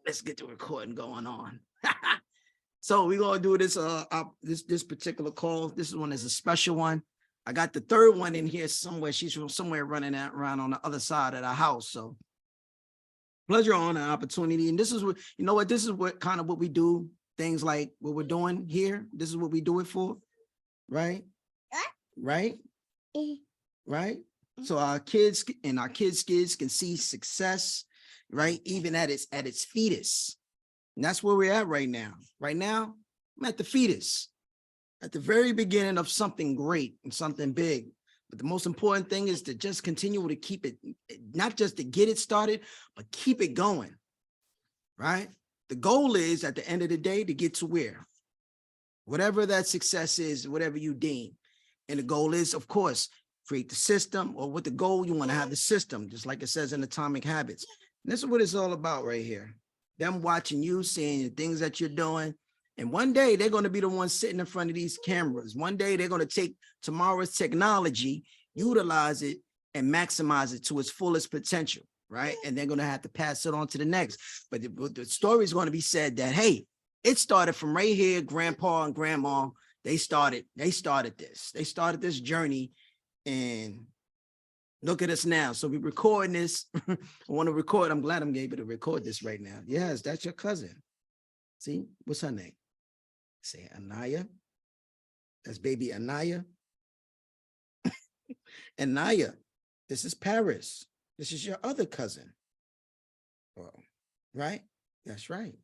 let's get the recording going on. So we're gonna do this this particular call. This one is a special one. I got the third one in here somewhere. She's from somewhere running around on the other side of the house. So pleasure, honor, opportunity. And this is what, you know what, this is what kind of what we do, things like what we're doing here. This is what we do it for, right? Right? Right? So our kids and our kids' kids can see success, right? Even at its fetus. And that's where we're at right now. Right now, I'm at the fetus, at the very beginning of something great and something big. But the most important thing is to just continue to keep it, not just to get it started, but keep it going, right? The goal is at the end of the day to get to where? Whatever that success is, whatever you deem. And the goal is, of course, create the system, or what the goal you want to have the system, just like it says in Atomic Habits. And this is what it's all about right here. Them watching you, seeing the things that you're doing. And one day they're going to be the ones sitting in front of these cameras. One day they're going to take tomorrow's technology, utilize it, and maximize it to its fullest potential, right? And they're going to have to pass it on to the next. But the story is going to be said that, hey, it started from right here. Grandpa and grandma, they started this journey, and look at us now. So we're recording this. I want to record. I'm glad I'm able to record this right now. Yes, that's your cousin. See, what's her name? Say Anaya. That's baby Anaya. Anaya, this is Paris. This is your other cousin. Oh, right? That's right.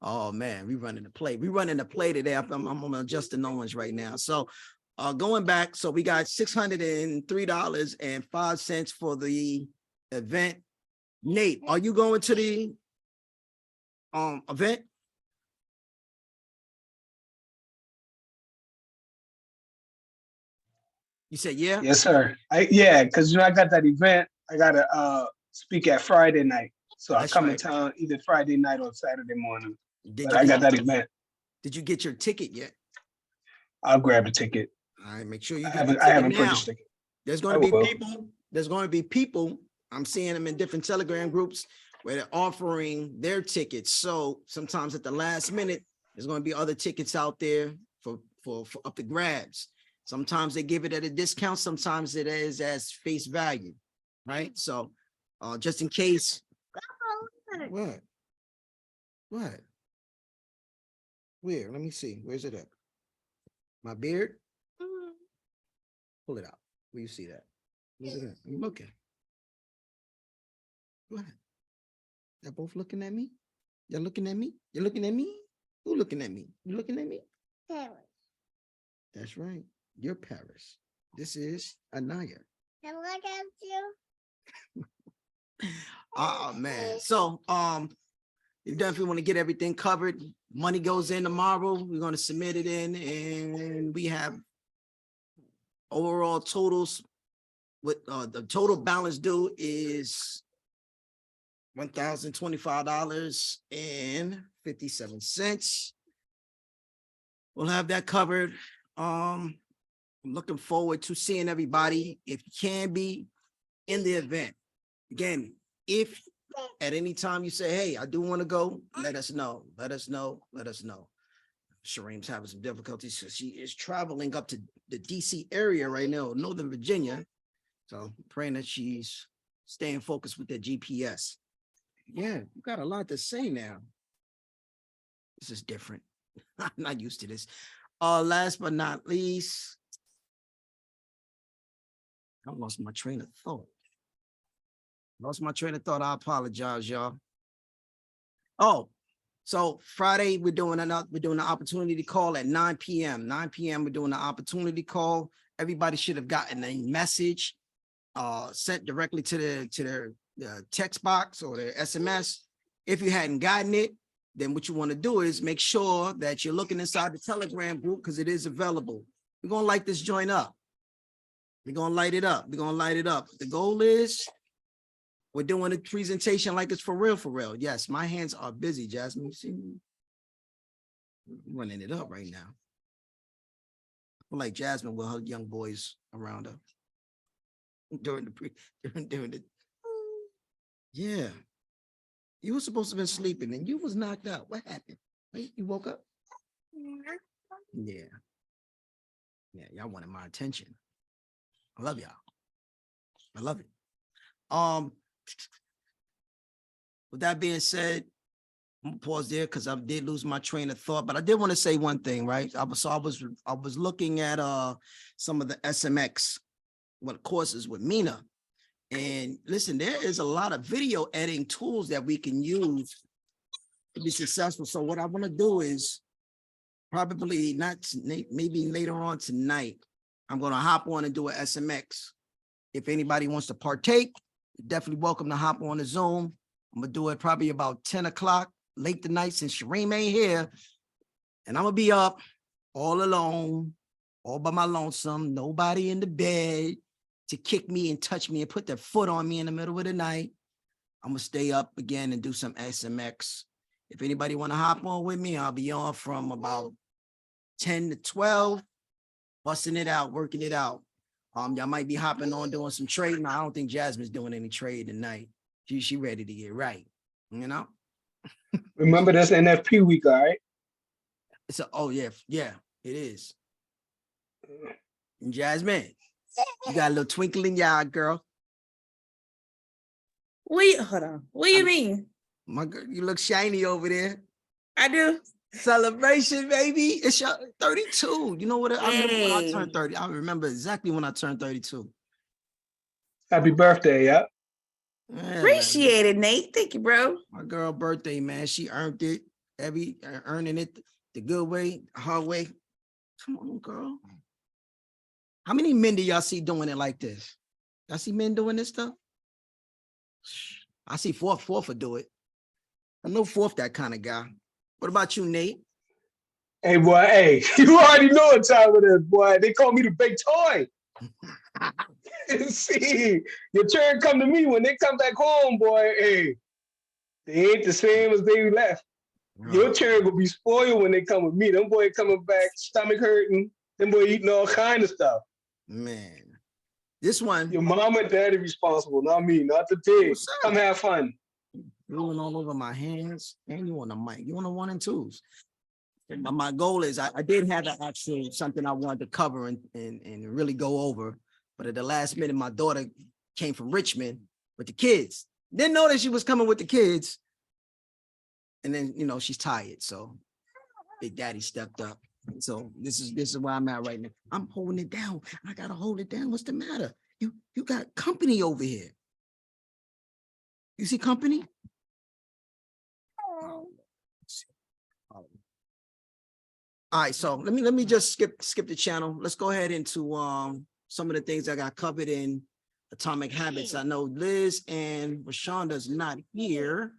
Oh man, we running the play. We running the play today. I'm adjusting Owens right now. So going back, so we got $603.05 for the event. Nate, are you going to the event? You said yeah? Yes, sir. Yeah, because I got that event. I gotta speak at Friday night. So I That's come in right. town either Friday night or Saturday morning. Did But you I got get that event. did you get your ticket yet? I'll grab a ticket. All right, make sure you I get the haven't I ticket haven't now. purchased it. There's going I to be will. people. There's going to be people. I'm seeing them in different Telegram groups where they're offering their tickets. So sometimes at the last minute, there's going to be other tickets out there for up the grabs. Sometimes they give it at a discount. Sometimes it is as face value, right? So just in case. What? What? Where? Let me see. Where's it at? My beard? Pull it out. Where you see that? Where's it at? I'm looking. What? They're both looking at me? You're looking at me? You're looking at me? Who looking at me? You looking at me? Paris. That's right. You're Paris. This is Anaya. I look at you. Oh man. So you definitely want to get everything covered. Money goes in tomorrow. We're going to submit it in, and we have overall totals. With the total balance due is $1,025.57. We'll have that covered. I'm looking forward to seeing everybody, if you can be in the event. Again, if at any time you say, hey, I do want to go, let us know. Let us know. Let us know. Shareem's having some difficulties. So she is traveling up to the DC area right now, Northern Virginia. So praying that she's staying focused with the GPS. Yeah, you got a lot to say now. This is different. I'm not used to this. Last but not least, I lost my train of thought. I apologize, y'all. Oh, so Friday we're doing an opportunity call at 9 p.m. 9 p.m. We're doing an opportunity call. Everybody should have gotten a message sent directly to their text box or their SMS. If you hadn't gotten it, then what you want to do is make sure that you're looking inside the Telegram group, because it is available. We're going to light this joint up. We're going to light it up. We're going to light it up. The goal is we're doing a presentation like it's for real, for real. Yes, my hands are busy, Jasmine. You see me? I'm running it up right now. I feel like Jasmine with her young boys around her during the yeah. You were supposed to have been sleeping and you was knocked out. What happened? You woke up? Yeah. Yeah, y'all wanted my attention. I love y'all. I love it. With that being said, I'm gonna pause there because I did lose my train of thought, but I did want to say one thing, right? I was looking at some of the SMX courses with Mina. And listen, there is a lot of video editing tools that we can use to be successful. So what I want to do is probably maybe later on tonight, I'm going to hop on and do an SMX. If anybody wants to partake, you're definitely welcome to hop on the Zoom. I'm going to do it probably about 10 o'clock late tonight since Shareem ain't here. And I'm going to be up all alone, all by my lonesome, nobody in the bed to kick me and touch me and put their foot on me in the middle of the night. I'm going to stay up again and do some SMX. If anybody want to hop on with me, I'll be on from about 10 to 12, busting it out, working it out. Y'all might be hopping on doing some trading. I don't think Jasmine's doing any trade tonight. She ready to get right, you know? Remember that's NFP week, all right? Oh yeah, it is. And Jasmine, you got a little twinkle in your eye, girl. Wait, hold on. What do you mean? My girl, you look shiny over there. I do. Celebration, baby. It's your 32. You know what? I remember when I Hey. turned 30. I remember exactly when I turned 32. Happy birthday, yeah. Yeah, Appreciate it, Nate. Thank you, bro. my girl birthday, man. She earned it. Earning it the good way, the hard way. Come on, girl. How many men do y'all see doing it like this? Y'all see men doing this stuff? I see fourth would do it. I know fourth that kind of guy. What about you, Nate? Hey, boy, hey, you already know what time it is, boy. They call me the big toy. See, your turn come to me when they come back home, boy. Hey, they ain't the same as they left. Your turn will be spoiled when they come with me. Them boy coming back, stomach hurting. Them boy eating all kind of stuff. Man, this one. Your mom and daddy responsible, not me, not the pig. Come have fun. Rolling all over my hands, and you on the mic. You on the 1 and 2s. My goal is I did have actually something I wanted to cover and really go over, but at the last minute, my daughter came from Richmond with the kids. Didn't know that she was coming with the kids, and then she's tired, so Big Daddy stepped up. So this is where I'm at right now. I'm holding it down. I gotta hold it down. What's the matter? You got company over here. You see company? All right, so let me just skip the channel. Let's go ahead into some of the things I got covered in Atomic Habits. I know Liz and Rashonda's not here.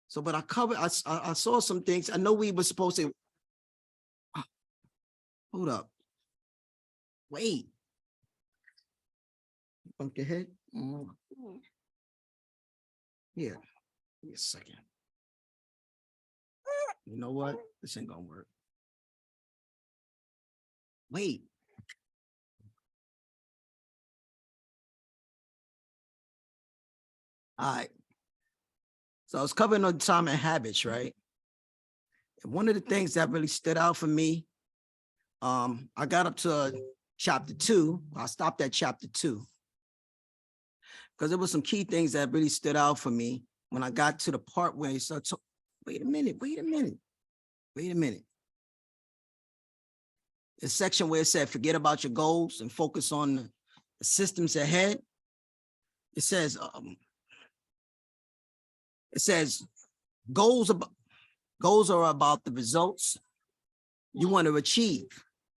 So, but I saw some things. I know we were supposed to. Hold up. Wait. Bump your head. Yeah. Give me a second. You know what? This ain't gonna work. Wait. All right. So I was covering Atomic Habits, right? And one of the things that really stood out for me, I got up to chapter 2. I stopped at chapter 2 because there were some key things that really stood out for me when I got to the part where he started. Wait a minute. The section where it said, forget about your goals and focus on the systems ahead. It says goals are about the results you want to achieve.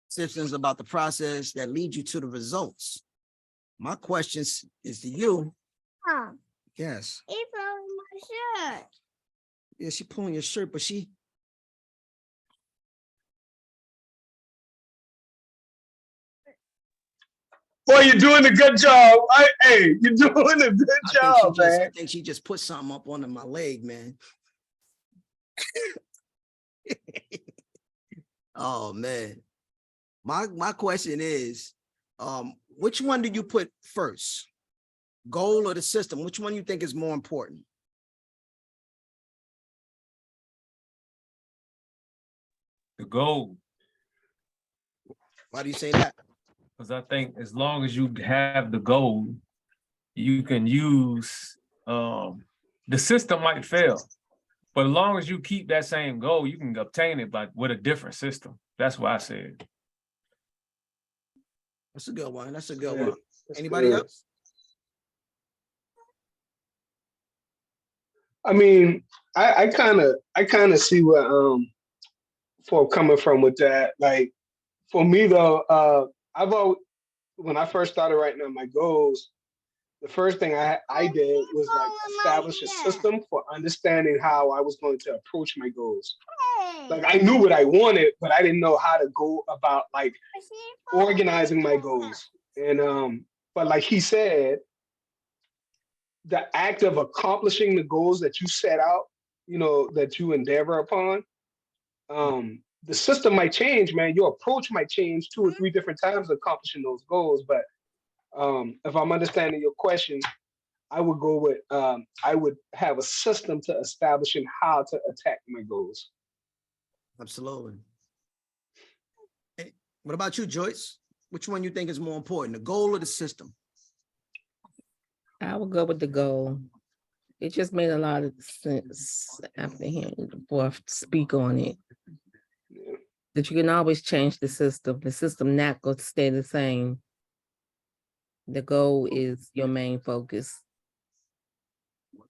Systems about the process that lead you to the results. My question is to you. Huh. Yes. It's on my shirt. Yeah, she pulling your shirt, but she. Boy, you're doing a good job. Hey, you're doing a good job, man. I think she just put something up under my leg, man. Oh man. My question is, which one do you put first? Goal or the system? Which one you think is more important? the goal. Why do you say that? Because I think as long as you have the goal, you can use the system might fail. But as long as you keep that same goal, you can obtain it like with a different system. That's why I said. That's a good one. That's a good Yeah, one. that's Anybody good. else? I mean, I kind of see where for coming from with that. Like for me though, I've always, when I first started writing down my goals, the first thing I did was like establish a system for understanding how I was going to approach my goals. Like I knew what I wanted, but I didn't know how to go about like organizing my goals. And but like he said, the act of accomplishing the goals that you set out, you know, that you endeavor upon, the system might change, man. Your approach might change 2 or 3 different times accomplishing those goals. But if I'm understanding your question, I would go with I would have a system to establishing how to attack my goals. Absolutely. Hey, what about you, Joyce? Which one you think is more important, the goal or the system? I would go with the goal. It just made a lot of sense after hearing the boy speak on it. Yeah. That you can always change the system. The system not going to stay the same. The goal is your main focus.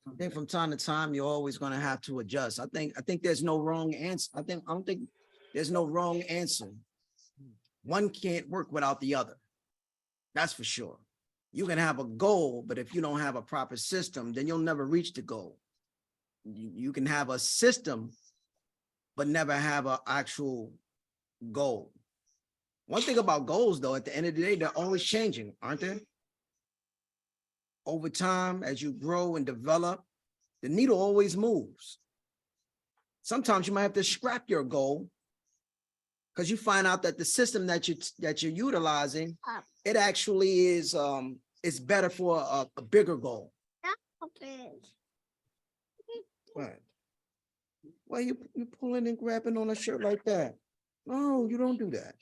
I think from time to time, you're always going to have to adjust. I think there's no wrong answer. I don't think there's no wrong answer. One can't work without the other. That's for sure. You can have a goal, but if you don't have a proper system, then you'll never reach the goal. You can have a system, but never have an actual goal. One thing about goals, though, at the end of the day, they're always changing, aren't they? Over time, as you grow and develop, the needle always moves. Sometimes you might have to scrap your goal because you find out that the system that you're utilizing, it actually is it's better for a bigger goal. Right. Why you pulling and grabbing on a shirt like that? No, you don't do that.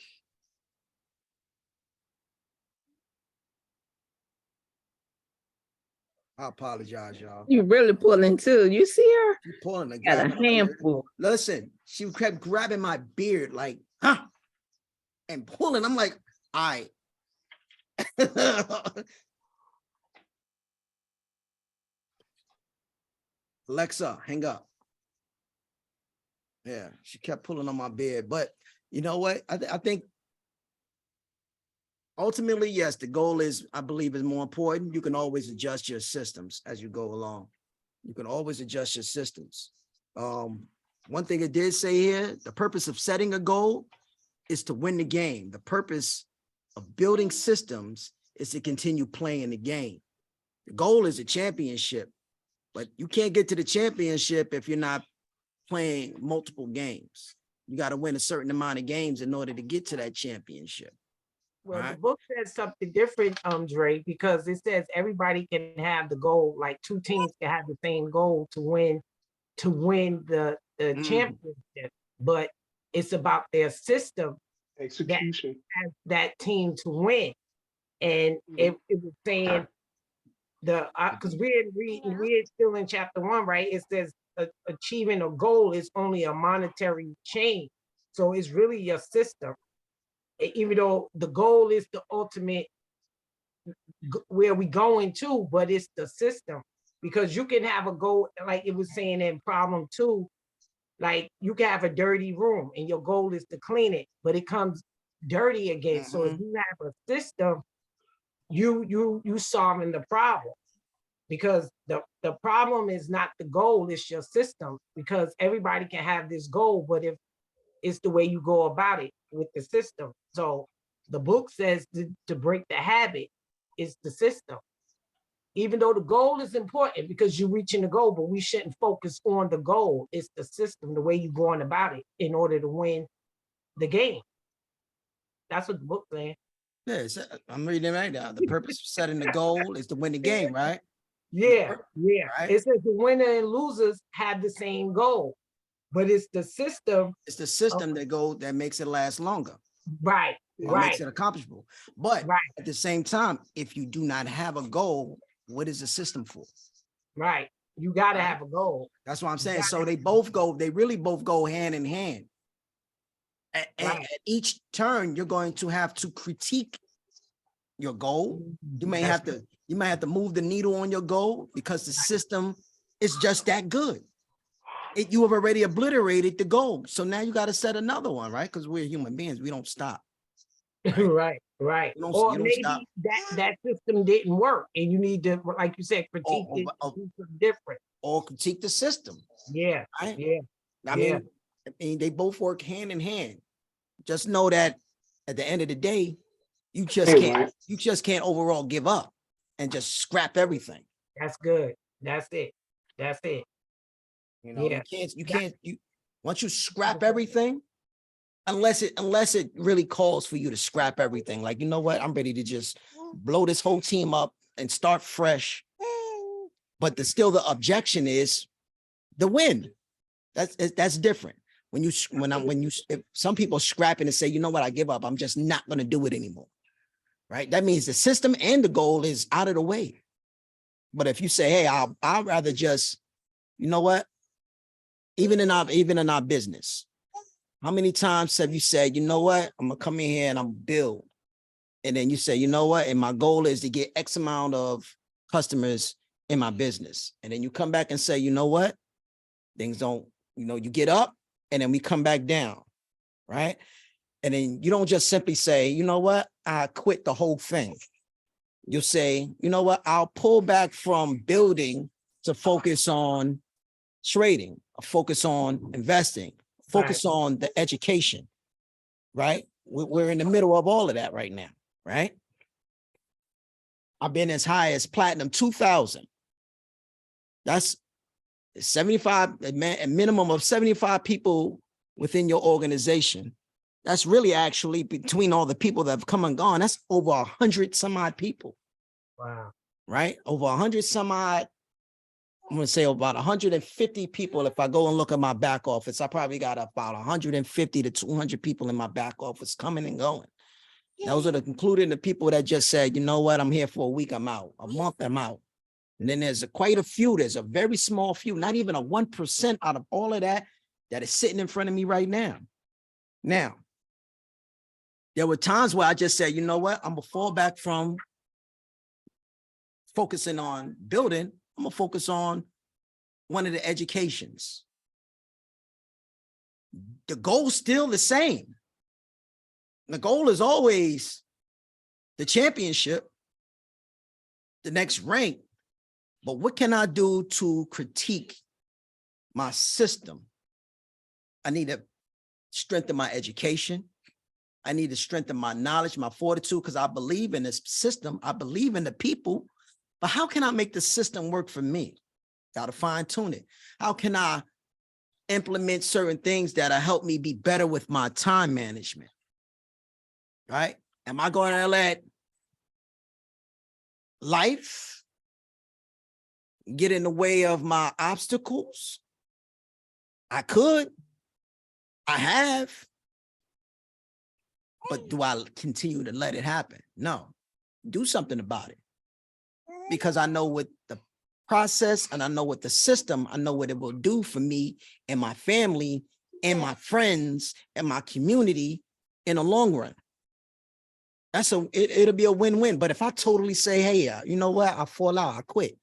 I apologize, y'all. You really pulling too. You see her? She pulling and Got a grabbing on my ear. handful. Listen, she kept grabbing my beard like, huh? And pulling. I'm like, all right. Alexa, hang up. Yeah, she kept pulling on my beard. But you know what? I think ultimately, yes, the goal is, I believe, is more important. You can always adjust your systems as you go along. You can always adjust your systems. One thing it did say here, the purpose of setting a goal is to win the game. The purpose of building systems is to continue playing the game. The goal is a championship, but you can't get to the championship if you're not playing multiple games. You got to win a certain amount of games in order to get to that championship. Well, the Right. book says something different, Dre, because it says everybody can have the goal, like 2 teams can have the same goal to win the championship, but it's about their system Execution. as that team to win. And it was saying because we're still in chapter 1, right? It says achieving a goal is only a monetary change. So it's really your system. Even though the goal is the ultimate where we going to, but it's the system. Because you can have a goal, like it was saying in problem 2, like you can have a dirty room and your goal is to clean it, but it comes dirty again. So if you have a system, you solving the problem. Because the problem is not the goal, it's your system. Because everybody can have this goal, but if it's the way you go about it with the system. So the book says to break the habit is the system. Even though the goal is important because you're reaching the goal, but we shouldn't focus on the goal. It's the system, the way you're going about it in order to win the game. That's what the book says. Yeah, I'm reading it right now. The purpose of setting the goal is to win the game, right? Yeah. Right. It says the winner and losers have the same goal. but it's the system. It's the system that makes it last longer. Right, Or right, makes it accomplishable. But right, at the same time, if you do not have a goal, what is the system for? right. You gotta Right. have a goal. That's what I'm saying. gotta So they really both go hand in hand. Right. At each turn, you're going to have to critique your goal. You may That's have to move the needle on your goal because the system is just that good. You have already obliterated the goal. So now you got to set another one, right? Because we're human beings. We don't stop. right, right. You don't- Or you don't maybe stop. that system didn't work and you need to, like you said, critique it, or- do something different. Or critique the system. Yeah, Right? yeah, I Yeah. mean, they both work hand in hand. Just know that at the end of the day, you just Hey, can't, Mike. you just can't overall give up and just scrap everything. that's good. That's it. That's it. You know, Yeah. once you scrap everything, unless it really calls for you to scrap everything. Like, you know what? I'm ready to just blow this whole team up and start fresh. But the objection is the win. That's different. If some people scrapping and say, you know what, I give up. I'm just not going to do it anymore. Right? That means the system and the goal is out of the way. But if you say, hey, I'll rather just, you know what? Even in our business, how many times have you said, you know what, I'm gonna come in here and I'm build. And then you say, you know what, and my goal is to get X amount of customers in my business. And then you come back and say, you know what, things don't, you get up and then we come back down, right? And then you don't just simply say, you know what, I quit the whole thing. You'll say, you know what, I'll pull back from building to focus on trading, focus on investing, focus on the education, right? We're in the middle of all of that right now, right? I've been as high as platinum 2000. That's 75, a minimum of 75 people within your organization. That's really actually between all the people that have come and gone, that's over 100 some odd people. Wow. Right? Over 100 some odd. I'm going to say about 150 people. If I go and look at my back office, I probably got about 150 to 200 people in my back office coming and going. Those are including the people that just said, you know what, I'm here for a week, I'm out. A month, I'm out. And then there's quite a few. There's a very small few, not even a 1% out of all of that is sitting in front of me right now. Now, there were times where I just said, you know what, I'm going to fall back from focusing on building. I'm going to focus on one of the educations. The goal's still the same. The goal is always the championship, the next rank. But what can I do to critique my system? I need to strengthen my education. I need to strengthen my knowledge, my fortitude, because I believe in this system. I believe in the people. But how can I make the system work for me? Got to fine tune it. How can I implement certain things that'll help me be better with my time management? Right? Am I going to let life get in the way of my obstacles? I could. I have. But do I continue to let it happen? No. Do something about it. Because I know what the process and I know what the system, I know what it will do for me and my family and my friends and my community in the long run. It'll be a win-win. But if I totally say, hey, you know what, I fall out, I quit.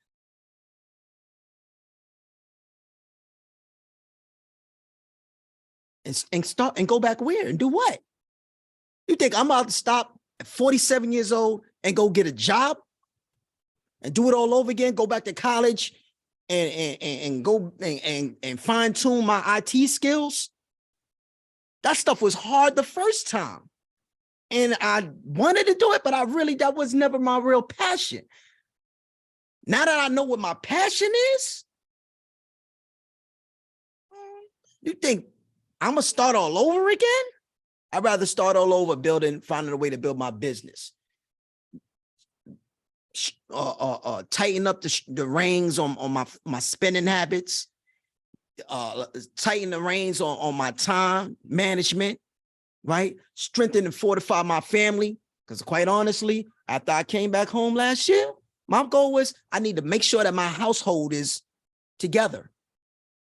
And start and go back where and do what? You think I'm about to stop at 47 years old and go get a job and do it all over again, go back to college and go and fine tune my IT skills? That stuff was hard the first time. And I wanted to do it, but that was never my real passion. Now that I know what my passion is, you think I'm gonna start all over again? I'd rather start all over finding a way to build my business. Tighten up the reins on my spending habits, tighten the reins on my time management, right? Strengthen and fortify my family. Because quite honestly, after I came back home last year, my goal was I need to make sure that my household is together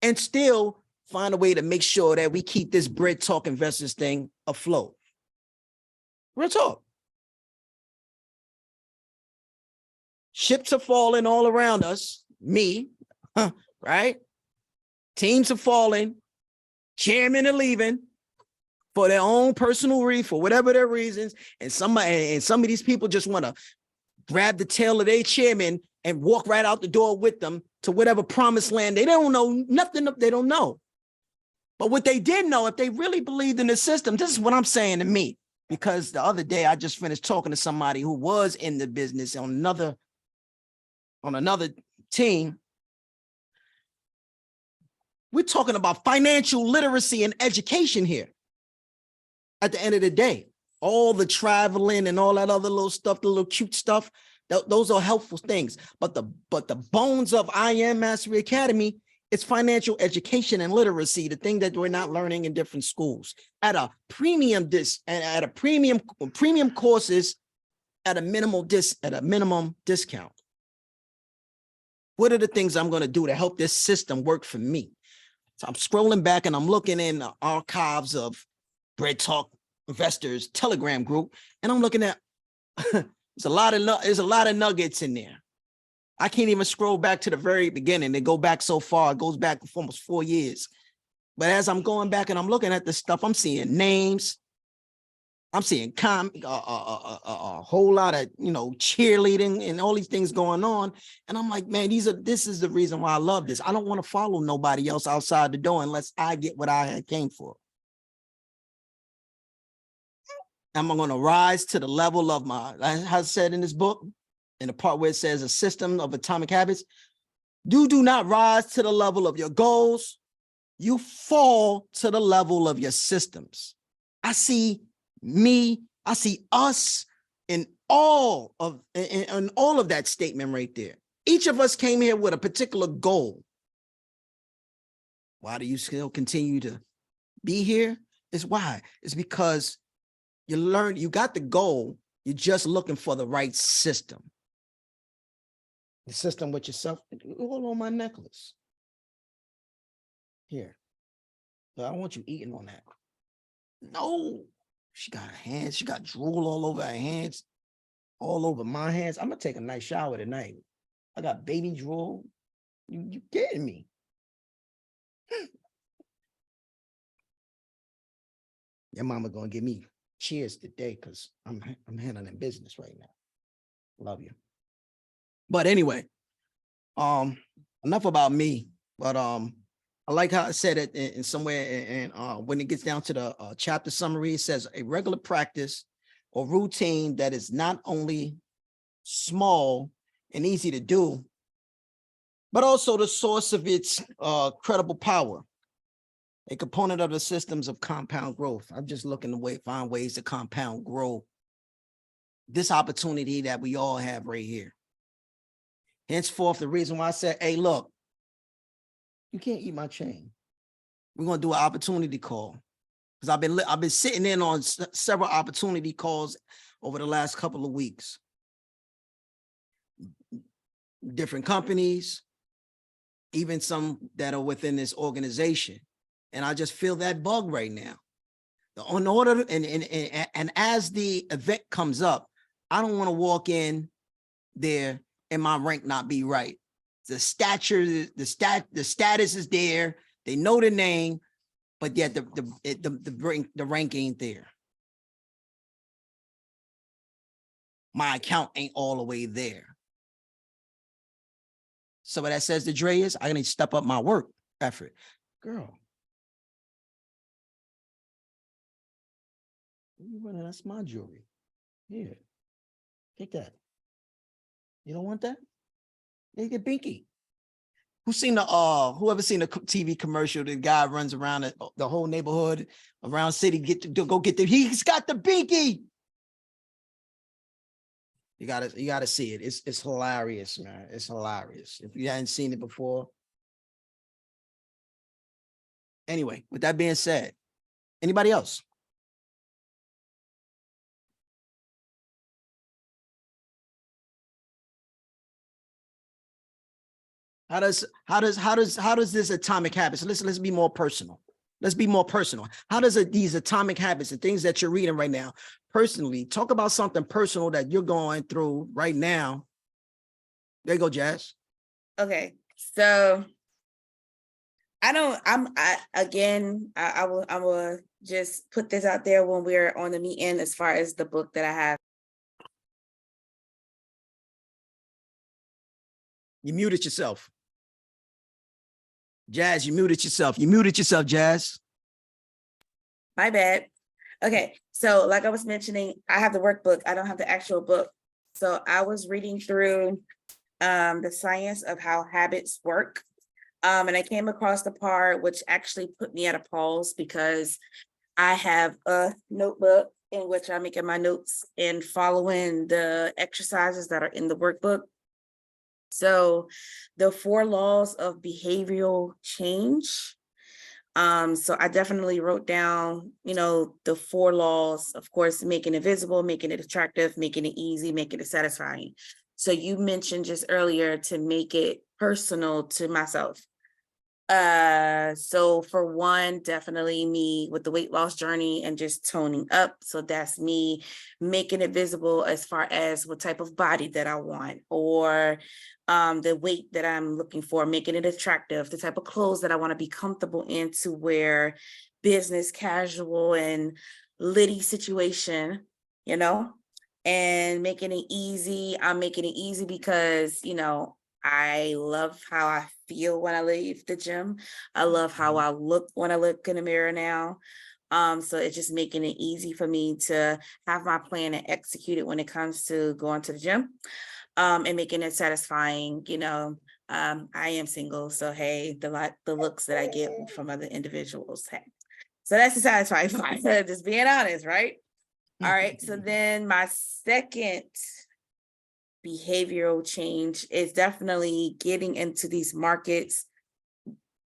and still find a way to make sure that we keep this bread talk investors thing afloat. Real talk. Ships are falling all around us, me, right? Teams are falling, chairmen are leaving for their own personal reason, for whatever their reasons, and some of these people just want to grab the tail of their chairman and walk right out the door with them to whatever promised land. They don't know nothing, they don't know. But what they did know, if they really believed in the system, this is what I'm saying to me, because the other day I just finished talking to somebody who was in the business on another team. We're talking about financial literacy and education here. At the end of the day, all the traveling and all that other little stuff, the little cute stuff, those are helpful things. But the bones of I Am Mastery Academy, it's financial education and literacy, the thing that we're not learning in different schools at a premium premium courses at a minimum discount. What are the things I'm going to do to help this system work for me? So I'm scrolling back and I'm looking in the archives of Bread Talk Investors Telegram group, and I'm looking at there's a lot of nuggets in there. I can't even scroll back to the very beginning. They go back so far. It goes back for almost 4 years. But as I'm going back and I'm looking at this stuff, I'm seeing names. I'm seeing a whole lot of, cheerleading and all these things going on. And I'm like, man, this is the reason why I love this. I don't want to follow nobody else outside the door unless I get what I came for. I'm going to rise to the level of as I said in this book, in the part where it says a system of atomic habits, you do not rise to the level of your goals. You fall to the level of your systems. I see me, I see us in all of that statement right there. Each of us came here with a particular goal. Why do you still continue to be here? It's why. It's because you got the goal. You're just looking for the right system. The system with yourself. Hold on my necklace. Here. But I don't want you eating on that. No. She got her hands. She got drool all over her hands. All over my hands. I'm going to take a nice shower tonight. I got baby drool. You kidding me? Your mama going to give me cheers today because I'm handling business right now. Love you. But anyway, enough about me. But I like how I said it in somewhere, and when it gets down to the chapter summary, it says a regular practice or routine that is not only small and easy to do, but also the source of its credible power. A component of the systems of compound growth. I'm just looking to find ways to compound grow this opportunity that we all have right here. Henceforth, the reason why I said, hey, look, you can't eat my chain. We're going to do an opportunity call. Because I've been sitting in on several opportunity calls over the last couple of weeks. Different companies, even some that are within this organization. And I just feel that bug right now. And as the event comes up, I don't want to walk in there and my rank not be right. The stature, the status is there. They know the name, but yet the rank ain't there. My account ain't all the way there. So what that says to Dre is I need to step up my work effort. Girl. That's my jewelry. Yeah. Take that. You don't want that? You get binky. Whoever seen the TV commercial, the guy runs around the whole neighborhood around city, he's got the binky. You gotta see it. It's hilarious, man. It's hilarious. If you hadn't seen it before, Anyway, with that being said, anybody else? How does this atomic habits? Let's be more personal. Let's be more personal. How does these atomic habits, the things that you're reading right now, personally, talk about something personal that you're going through right now. There you go, Jazz. Okay, so I will just put this out there when we're on the meeting as far as the book that I have. You muted yourself. Jazz, you muted yourself. You muted yourself, Jazz. My bad. Okay, so like I was mentioning, I have the workbook. I don't have the actual book. So I was reading through the science of how habits work. And I came across the part which actually put me at a pause because I have a notebook in which I'm making my notes and following the exercises that are in the workbook. So the 4 laws of behavioral change. So I definitely wrote down, the 4 laws, of course, making it visible, making it attractive, making it easy, making it satisfying. So you mentioned just earlier to make it personal to myself. So for one, definitely me with the weight loss journey and just toning up. So that's me making it visible as far as what type of body that I want, or the weight that I'm looking for, making it attractive, the type of clothes that I want to be comfortable in to wear, business casual and litty situation, and making it easy. I'm making it easy because, I love how I feel when I leave the gym. I love how I look when I look in the mirror now. So it's just making it easy for me to have my plan and execute it when it comes to going to the gym, and making it satisfying. I am single, so hey, the looks that I get from other individuals. Hey. So that's the satisfying part. Just being honest, right? All right. So then my second behavioral change is definitely getting into these markets,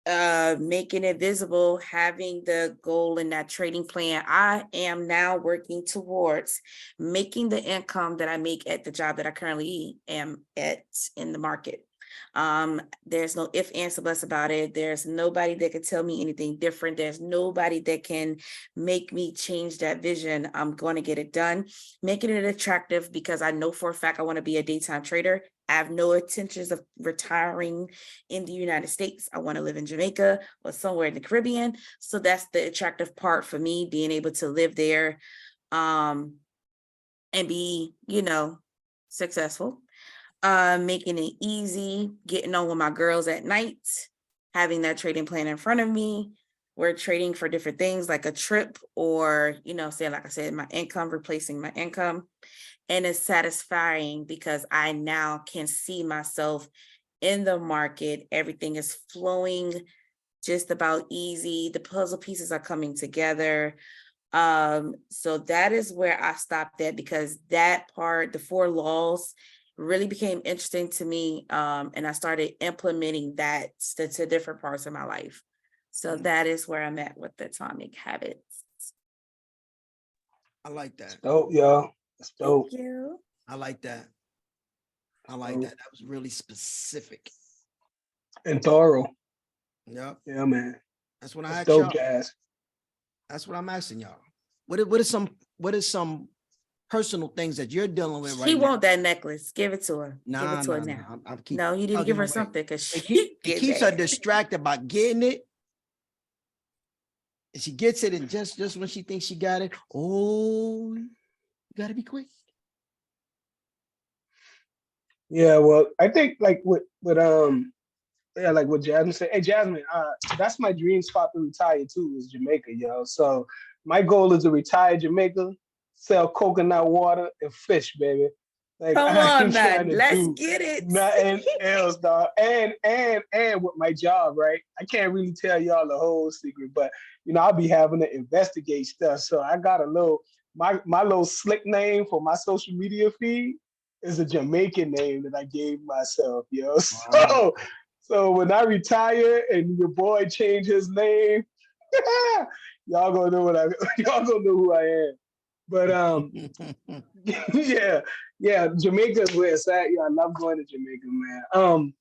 making it visible, having the goal in that trading plan. I am now working towards making the income that I make at the job that I currently am at in the market. There's no ifs, ands, or buts about it. There's nobody that can tell me anything different. There's nobody that can make me change that vision. I'm going to get it done, making it attractive because I know for a fact I want to be a daytime trader. I have no intentions of retiring in the United States. I want to live in Jamaica or somewhere in the Caribbean. So that's the attractive part for me, being able to live there, and be, successful. Making it easy, getting on with my girls at night, having that trading plan in front of me. We're trading for different things like a trip or, say, like I said, my income, replacing my income. And it's satisfying because I now can see myself in the market. Everything is flowing just about easy. The puzzle pieces are coming together. So that is where I stopped at, because that part, the 4 laws, really became interesting to me. And I started implementing that to different parts of my life. So that is where I'm at with the atomic habits. I like that. Dope, y'all. That's dope. Thank you. I like that. I like that. That was really specific. And thorough. Yep. Yeah, man. That's what I That's asked dope, y'all. Jazz. That's what I'm asking y'all. What is some personal things that you're dealing with right She now? want that necklace. Give it to her. Give Nah, it to her now. No, you need to give her something because she it keeps her distracted by getting it. And she gets it, and just when she thinks she got it, oh, you gotta be quick. Yeah, well, I think like with like what Jasmine said. Hey, Jasmine, that's my dream spot to retire to is Jamaica, yo. So my goal is to retire Jamaica, sell coconut water and fish, baby. Like Come I on, ain't man. trying to Let's do get it. nothing else, dog. And with my job, right? I can't really tell y'all the whole secret, but I'll be having to investigate stuff. So I got a little my little slick name for my social media feed is a Jamaican name that I gave myself, yo. So when I retire and your boy change his name, Y'all gonna know y'all gonna know who I am. But yeah, Jamaica is where it's at. Yeah, I love going to Jamaica, man.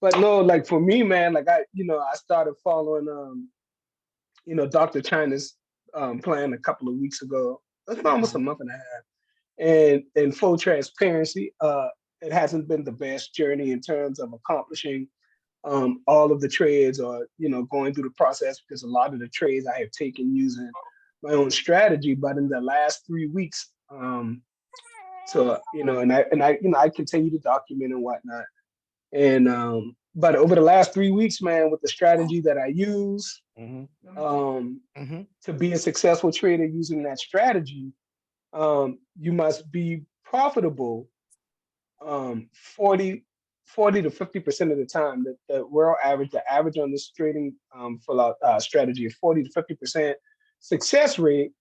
But no, like for me, man, like I started following Dr. China's plan a couple of weeks ago. That's almost a month and a half. And in full transparency, it hasn't been the best journey in terms of accomplishing all of the trades or going through the process, because a lot of the trades I have taken using my own strategy. But in the last 3 weeks, I continue to document and whatnot. And but over the last 3 weeks, man, with the strategy that I use to be a successful trader using that strategy, you must be profitable 40 to 50% of the time. The world average, the average on this trading strategy is 40 to 50% success rate.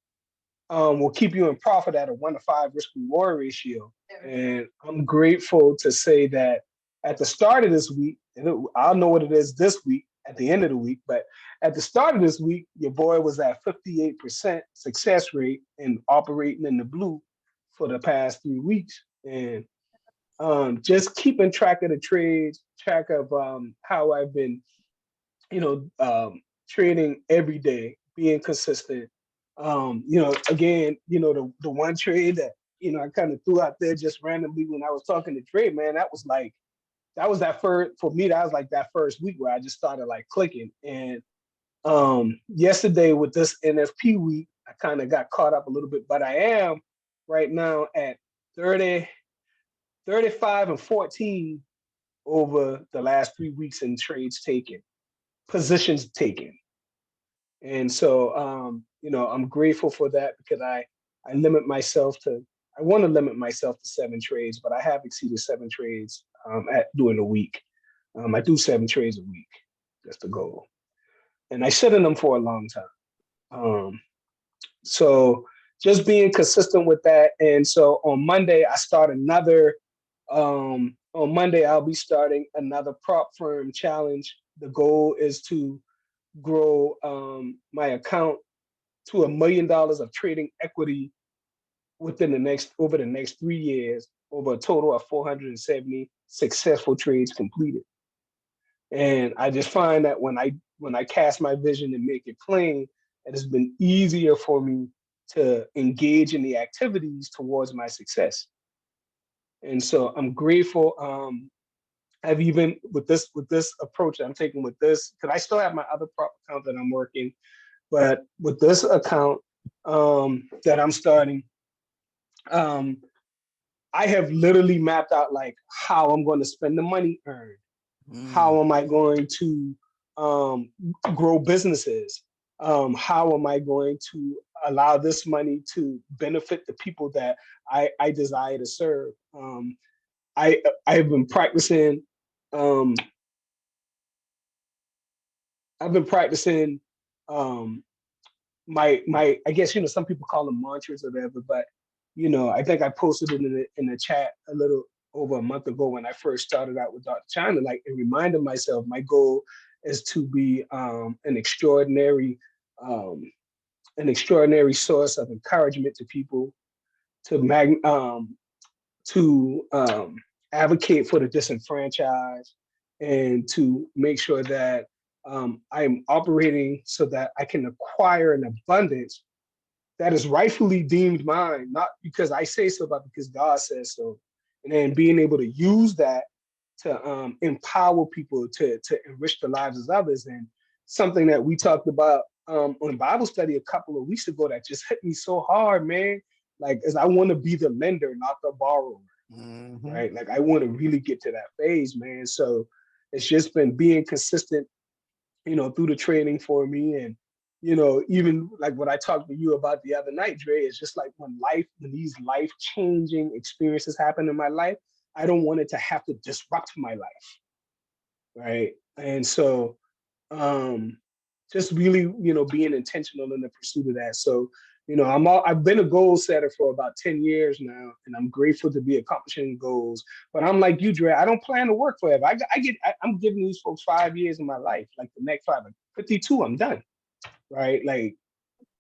Will keep you in profit at a 1-to-5 risk reward ratio. And I'm grateful to say that at the start of this week, and I'll know what it is this week at the end of the week, but at the start of this week, your boy was at 58% success rate and operating in the blue for the past 3 weeks. And just keeping track of the trades, track of how I've been, trading every day, being consistent. Again, the one trade that I kind of threw out there just randomly when I was talking to Trey, man, that was that first for me. That was like that first week where I just started like clicking. And yesterday with this NFP week, I kind of got caught up a little bit, but I am right now at 30, 35 and 14 over the last 3 weeks in trades taken, positions taken. And so, I'm grateful for that, because I want to limit myself to 7 trades, but I have exceeded 7 trades during a week. I do 7 trades a week. That's the goal. And I sit in them for a long time. So just being consistent with that. And so on Monday, on Monday, I'll be starting another prop firm challenge. The goal is to grow my account to $1 million of trading equity over the next 3 years, over a total of 470 successful trades completed. And I just find that when I cast my vision and make it plain, it has been easier for me to engage in the activities towards my success. And so I'm grateful. I've even with this approach that I'm taking with this, because I still have my other prop account that I'm working, but with this account that I'm starting, I have literally mapped out like how I'm going to spend the money earned. How am I going to grow businesses? How am I going to allow this money to benefit the people that I desire to serve? I have been practicing. I've been practicing my I guess some people call them mantras or whatever, but I think I posted it in the chat a little over a month ago when I first started out with Dr. China, like, and reminded myself my goal is to be an extraordinary source of encouragement to people, to advocate for the disenfranchised, and to make sure that I'm operating so that I can acquire an abundance that is rightfully deemed mine, not because I say so, but because God says so. And then being able to use that to empower people to enrich the lives of others. And something that we talked about on Bible study a couple of weeks ago that just hit me so hard, man. Like, as I want to be the lender, not the borrower, right? Like, I want to really get to that phase, man. So it's just been being consistent, through the training for me. And even like what I talked to you about the other night, Dre, it's just like when these life-changing experiences happen in my life, I don't want it to have to disrupt my life, right? And so just really, being intentional in the pursuit of that. So, I've been a goal setter for about 10 years now, and I'm grateful to be accomplishing goals. But I'm like you, Dre, I don't plan to work forever. I'm giving these folks 5 years of my life, like the next 5, like 52, I'm done. right? Like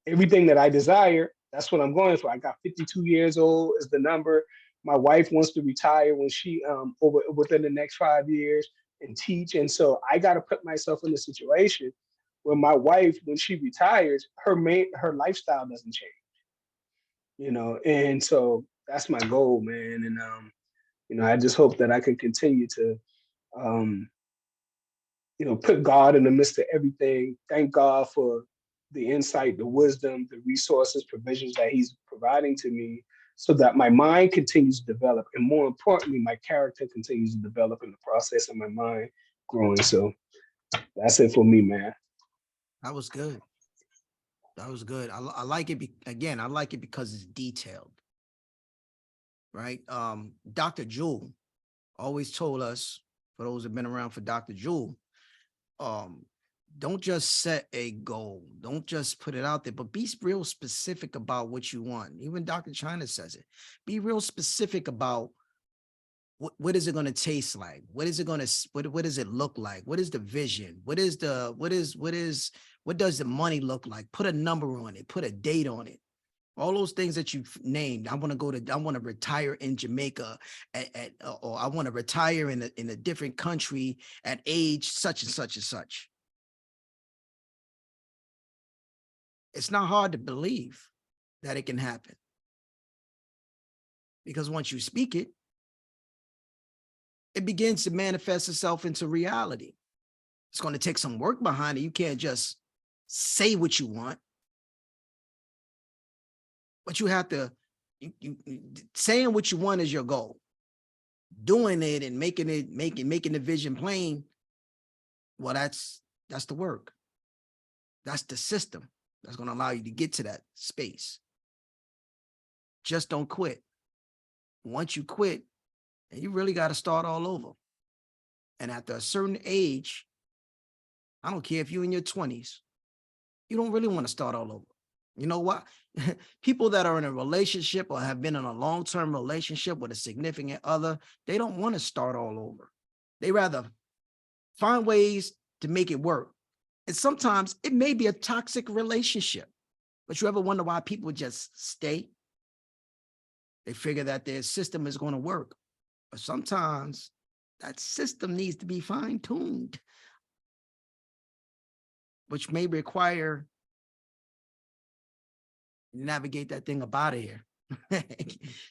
everything that I desire, that's what I'm going for. I got 52 years old is the number. My wife wants to retire when she within the next 5 years and teach. And so I got to put myself in a situation where my wife, when she retires, her lifestyle doesn't change, you know. And so that's my goal, man. And you know, I just hope that I can continue to um, you know, put God in the midst of everything. Thank God for the insight, the wisdom, the resources, provisions that He's providing to me so that my mind continues to develop. And more importantly, my character continues to develop in the process of my mind growing. So that's it for me, man. That was good. That was good. I like it. Again, I like it because it's detailed. Right. Dr. Jewel always told us, for those who've been around for Dr. Jewel, don't just set a goal. Don't just put it out there, but be real specific about what you want. Even Dr. China says it. Be real specific about what is it going to taste like? What is it going to, what does it look like? What is the vision? What does the money look like? Put a number on it, put a date on it. All those things that you've named. I want to retire in Jamaica or I want to retire in a different country at age such and such and such. It's not hard to believe that it can happen. Because once you speak it, it begins to manifest itself into reality. It's going to take some work behind it. You can't just say what you want. But you have to, saying what you want is your goal. Doing it and making the vision plain, well, that's the work. That's the system that's going to allow you to get to that space. Just don't quit. Once you quit, and you really got to start all over. And after a certain age, I don't care if you're in your 20s, you don't really want to start all over. You know what? People that are in a relationship or have been in a long-term relationship with a significant other, they don't want to start all over. They rather find ways to make it work. And sometimes it may be a toxic relationship, but you ever wonder why people just stay? They figure that their system is going to work. But sometimes that system needs to be fine-tuned, which may require navigate that thing up out of here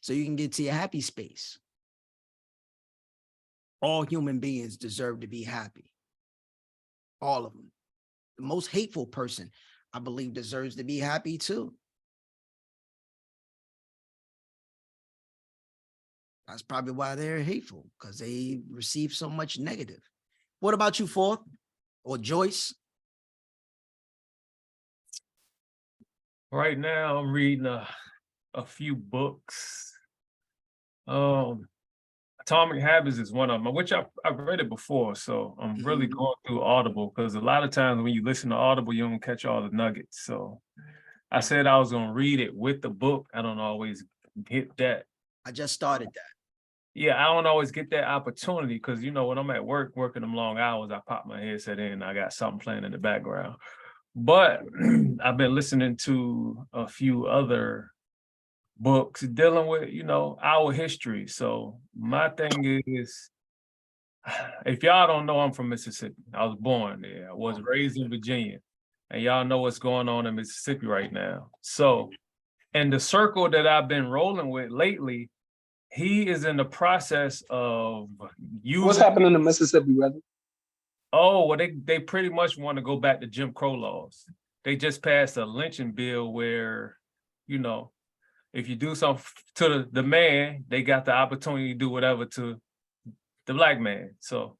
so you can get to your happy space. All human beings deserve to be happy. All of them. The most hateful person, I believe, deserves to be happy too. That's probably why they're hateful, because they receive so much negative. What about you, Fourth or Joyce? Right now, I'm reading a few books. Atomic Habits is one of them, which I've read it before, so I'm really going through Audible because a lot of times when you listen to Audible, you don't catch all the nuggets. So I said I was going to read it with the book. I don't always get that. I just started that. Yeah, I don't always get that opportunity because, you know, when I'm at work, working them long hours, I pop my headset in and I got something playing in the background. But I've been listening to a few other books dealing with, you know, our history. So my thing is, if y'all don't know, I'm from Mississippi. I was born there. I was raised in Virginia. And y'all know what's going on in Mississippi right now. So, and the circle that I've been rolling with lately, he is in the process of using. What's happening in Mississippi, brother? Oh, well, they pretty much want to go back to Jim Crow laws. They just passed a lynching bill where, you know, if you do something to the man, they got the opportunity to do whatever to the black man. So,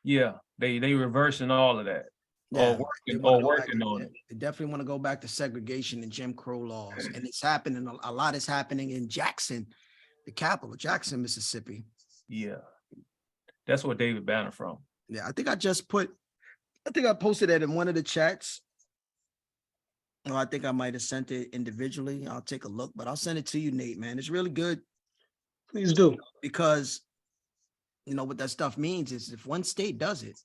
yeah, they reversing all of that. Yeah, or working on it. They definitely want to go back to segregation and Jim Crow laws. And it's happening. A lot is happening in Jackson, the capital, Jackson, Mississippi. Yeah. That's what David Banner from. Yeah, I think I posted that in one of the chats. No, I think I might have sent it individually. I'll take a look, but I'll send it to you, Nate, man. It's really good. Please do. Because, you know, what that stuff means is if one state does it,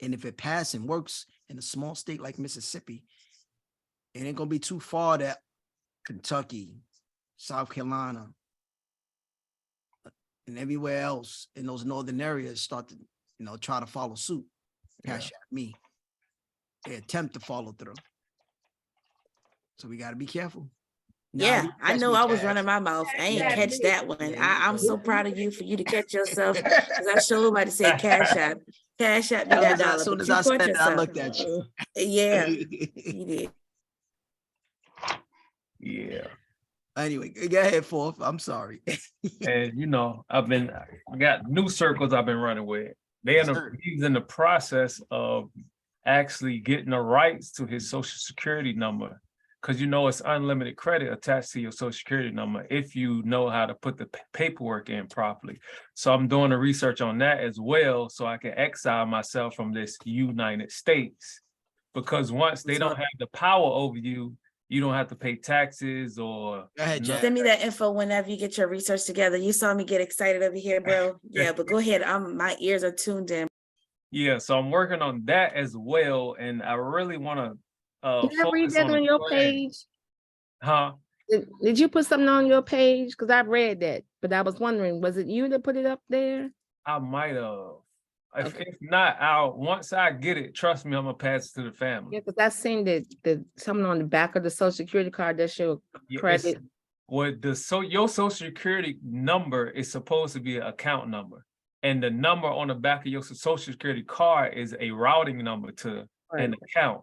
And if it passes and works in a small state like Mississippi, it ain't gonna be too far that Kentucky, South Carolina, and everywhere else in those northern areas start to, try to follow suit. Cash at me. They attempt to follow through. So we got to be careful. Now, Yeah, you I catch know me, I was Cash. running my mouth. I ain't Yeah. catch that one. Yeah, I'm so yeah. proud of you for you to catch yourself. Because I showed somebody to say cash app. Cash app me that dollar. As soon But as you I caught said that, I yourself. looked at you. Yeah, you did. Yeah. Anyway, go ahead, Fourth. I'm sorry. And I got new circles I've been running with. Yes, sir. He's in the process of actually getting the rights to his social security number. Cause it's unlimited credit attached to your social security number if you know how to put the paperwork in properly. So I'm doing the research on that as well, so I can exile myself from this United States. Because once they don't have the power over you, you don't have to pay taxes or Go ahead, Jack. Send me that info whenever you get your research together. You saw me get excited over here, bro. Yeah, but go ahead. My ears are tuned in. Yeah, so I'm working on that as well, and I really want to Did I read focus that on on a your plan. page? Huh? Did you put something on your page? Because I read that, but I was wondering, was it you that put it up there? I might have. Okay. If not, once I get it, trust me, I'm gonna pass it to the family. Yeah, because I seen that something on the back of the social security card that show Yeah, credit. your social security number is supposed to be an account number, and the number on the back of your social security card is a routing number to an account.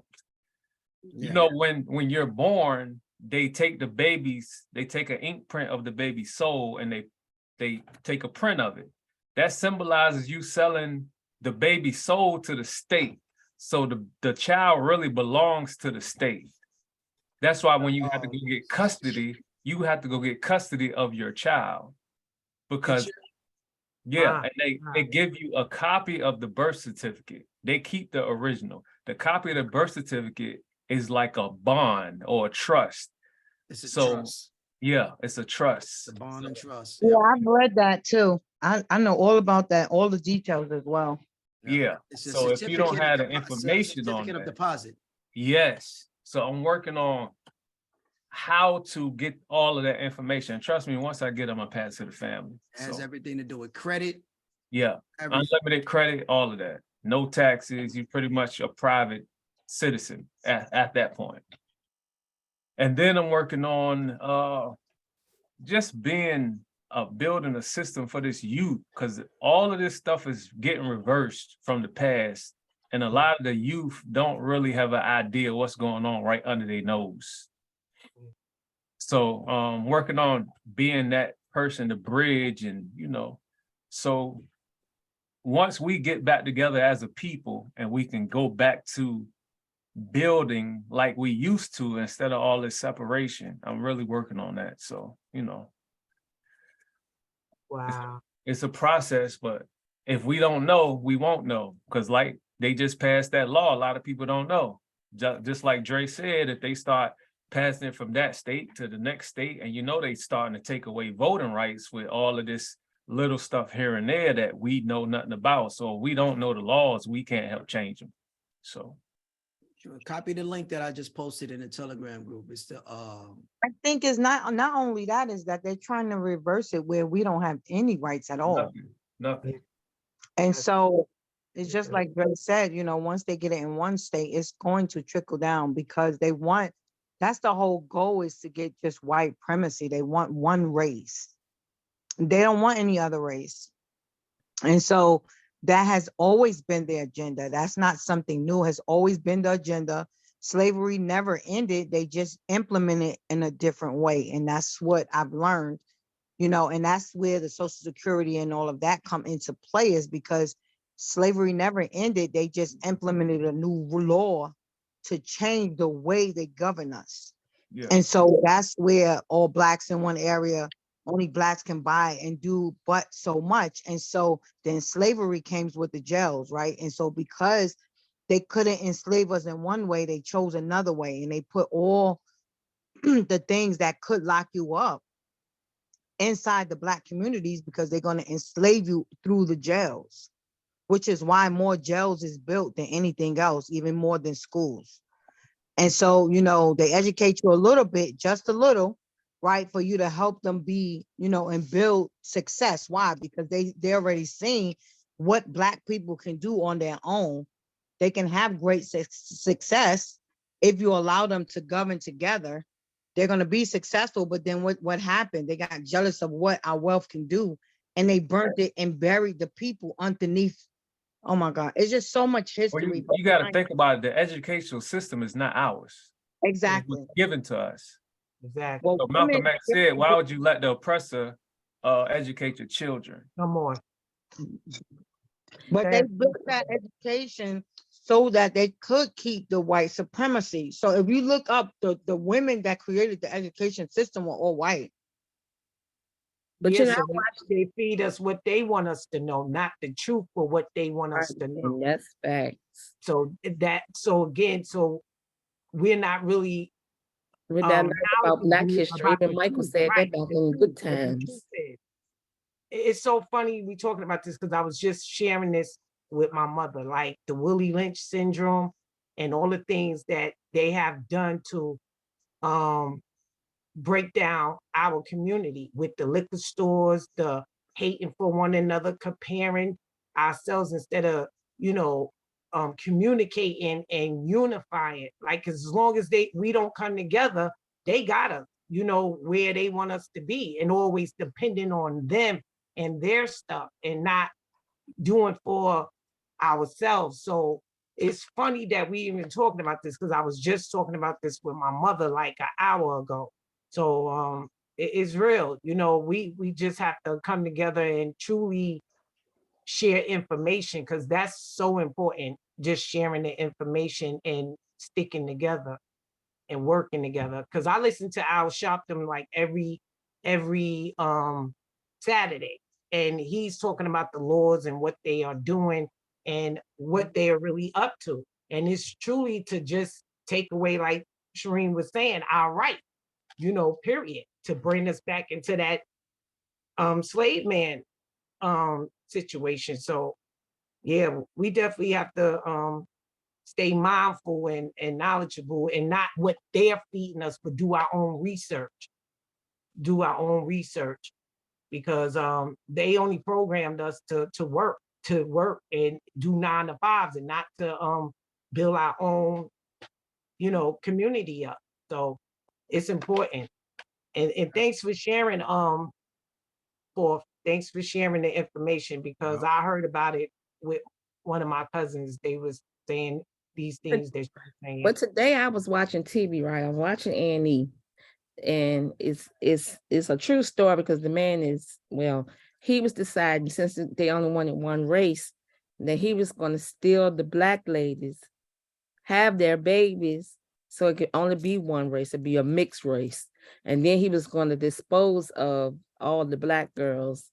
Yeah. When you're born, they take an ink print of the baby's soul, and they take a print of it. That symbolizes you selling the baby's soul to the state. So the child really belongs to the state. That's why when you have to go get custody, you have to go get custody of your child. Because and they give you a copy of the birth certificate. They keep the original. The copy of the birth certificate is like a bond or a trust. It's a trust. Yeah, it's a trust. The bond and trust. Yeah, I've read that too. I know all about that, all the details as well. Yeah. It's a So if you don't certificate have of the deposit, information on certificate of that, deposit. yes. So I'm working on how to get all of that information. Trust me, once I get them, I'll pass to the family. It has So, everything to do with credit. yeah, Everything. unlimited credit, all of that. No taxes. You're pretty much a private citizen at that point. And then I'm working on just building a system for this youth, because all of this stuff is getting reversed from the past. And a lot of the youth don't really have an idea what's going on right under their nose. So working on being that person to bridge, and so once we get back together as a people and we can go back to building like we used to instead of all this separation, I'm really working on that. So, Wow. it's a process, but if we don't know, we won't know. Because like they just passed that law, a lot of people don't know. Just like Dre said, if they start passing it from that state to the next state, and they starting to take away voting rights with all of this little stuff here and there that we know nothing about. So if we don't know the laws, we can't help change them. So Sure. Copy the link that I just posted in the Telegram group. It's the I think it's not only that, is that they're trying to reverse it where we don't have any rights at all. nothing. And so it's just like Greg said, once they get it in one state, it's going to trickle down because that's the whole goal, is to get just white primacy. They want one race. They don't want any other race. And so that has always been the agenda. That's not something new, has always been the agenda. Slavery never ended. They just implement it in a different way. And that's what I've learned, and that's where the Social Security and all of that come into play, is because slavery never ended. They just implemented a new law to change the way they govern us. Yeah. And so that's where all blacks in one area, only blacks can buy and do but so much. And so then slavery came with the jails, right? And so because they couldn't enslave us in one way, they chose another way, and they put all the things that could lock you up inside the black communities because they're going to enslave you through the jails, which is why more jails is built than anything else, even more than schools. And so, you know, they educate you a little bit, just a little, right, for you to help them be, you know, and build success. Why? Because they already seen what Black people can do on their own. They can have great success if you allow them to govern together. They're going to be successful. But then what happened? They got jealous of what our wealth can do, and they burnt it and buried the people underneath. Oh my God, it's just so much Well, history. you got to behind- think about it. The educational system is not ours. It Exactly. was given to us. Exactly. Well, So Malcolm women, X said, why would you let the oppressor educate your children? Come on. but they built that education so that they could keep the white supremacy. So if you look up the women that created the education system were all white. But Yeah, you know, so they feed us what they want us to know, not the truth, but what they want us to know. and that's facts. So again, so we're not really With that learn about Black knowledgeable history, about even the Michael truth, said that right? back in good What the truth times. is. It's so funny we talking about this because I was just sharing this with my mother, like the Willie Lynch syndrome and all the things that they have done to break down our community with the liquor stores, the hating for one another, comparing ourselves instead of, you know, communicating and unifying. Like as long as we don't come together, they got us, you know, where they want us to be, and always depending on them and their stuff and not doing for ourselves. So it's funny that we even talking about this because I was just talking about this with my mother like an hour ago. So it's real, you know, we just have to come together and truly share information because that's so important. Just sharing the information and sticking together and working together. Because I listen to Al Sharpton like every Saturday, and he's talking about the laws and what they are doing and what they are really up to. And it's truly to just take away, like Shireen was saying, our right, you know, period, to bring us back into that slave man situation. So yeah, we definitely have to stay mindful and knowledgeable and not what they're feeding us, but do our own research. Do our own research because they only programmed us to work and do 9 to 5s and not to build our own, you know, community up. So it's important. And thanks for sharing thanks for sharing the information because I heard about it with one of my cousins. They was saying these things that you're saying. But today I was watching TV, right? I was watching A&E, and it's a true story because the man is, well, he was deciding since they only wanted one race, that he was going to steal the Black ladies, have their babies, so it could only be one race, it'd be a mixed race. And then he was going to dispose of all the Black girls,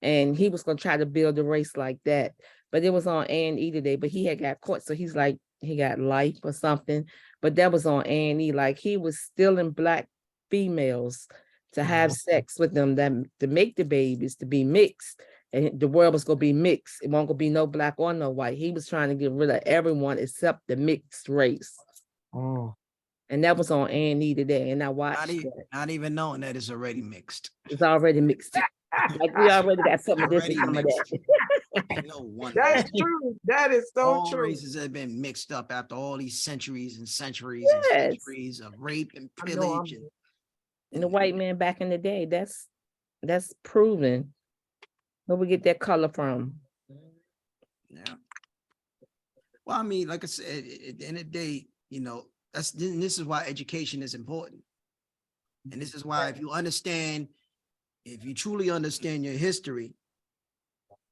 and he was going to try to build a race like that. But it was on A&E today, but he had got caught, so he's like, he got life or something. But that was on A&E, like he was stealing Black females to have sex with them, that to make the babies to be mixed, and the world was going to be mixed. It won't gonna be no Black or no white. He was trying to get rid of everyone except the mixed race. And that was on A&E today, and I watched it. Not even knowing that it's already mixed. It's already mixed. Like we already got some of this and Already some of mixed. that. No wonder. That's true. That is so All true. races have been mixed up after all these centuries and centuries Yes. and centuries of rape and I know pillage. And the white man back in the day, that's proven. Where we get that color from? Yeah. Well, I mean, like I said, at the end of the day, you know, this is why education is important. And this is why if you truly understand your history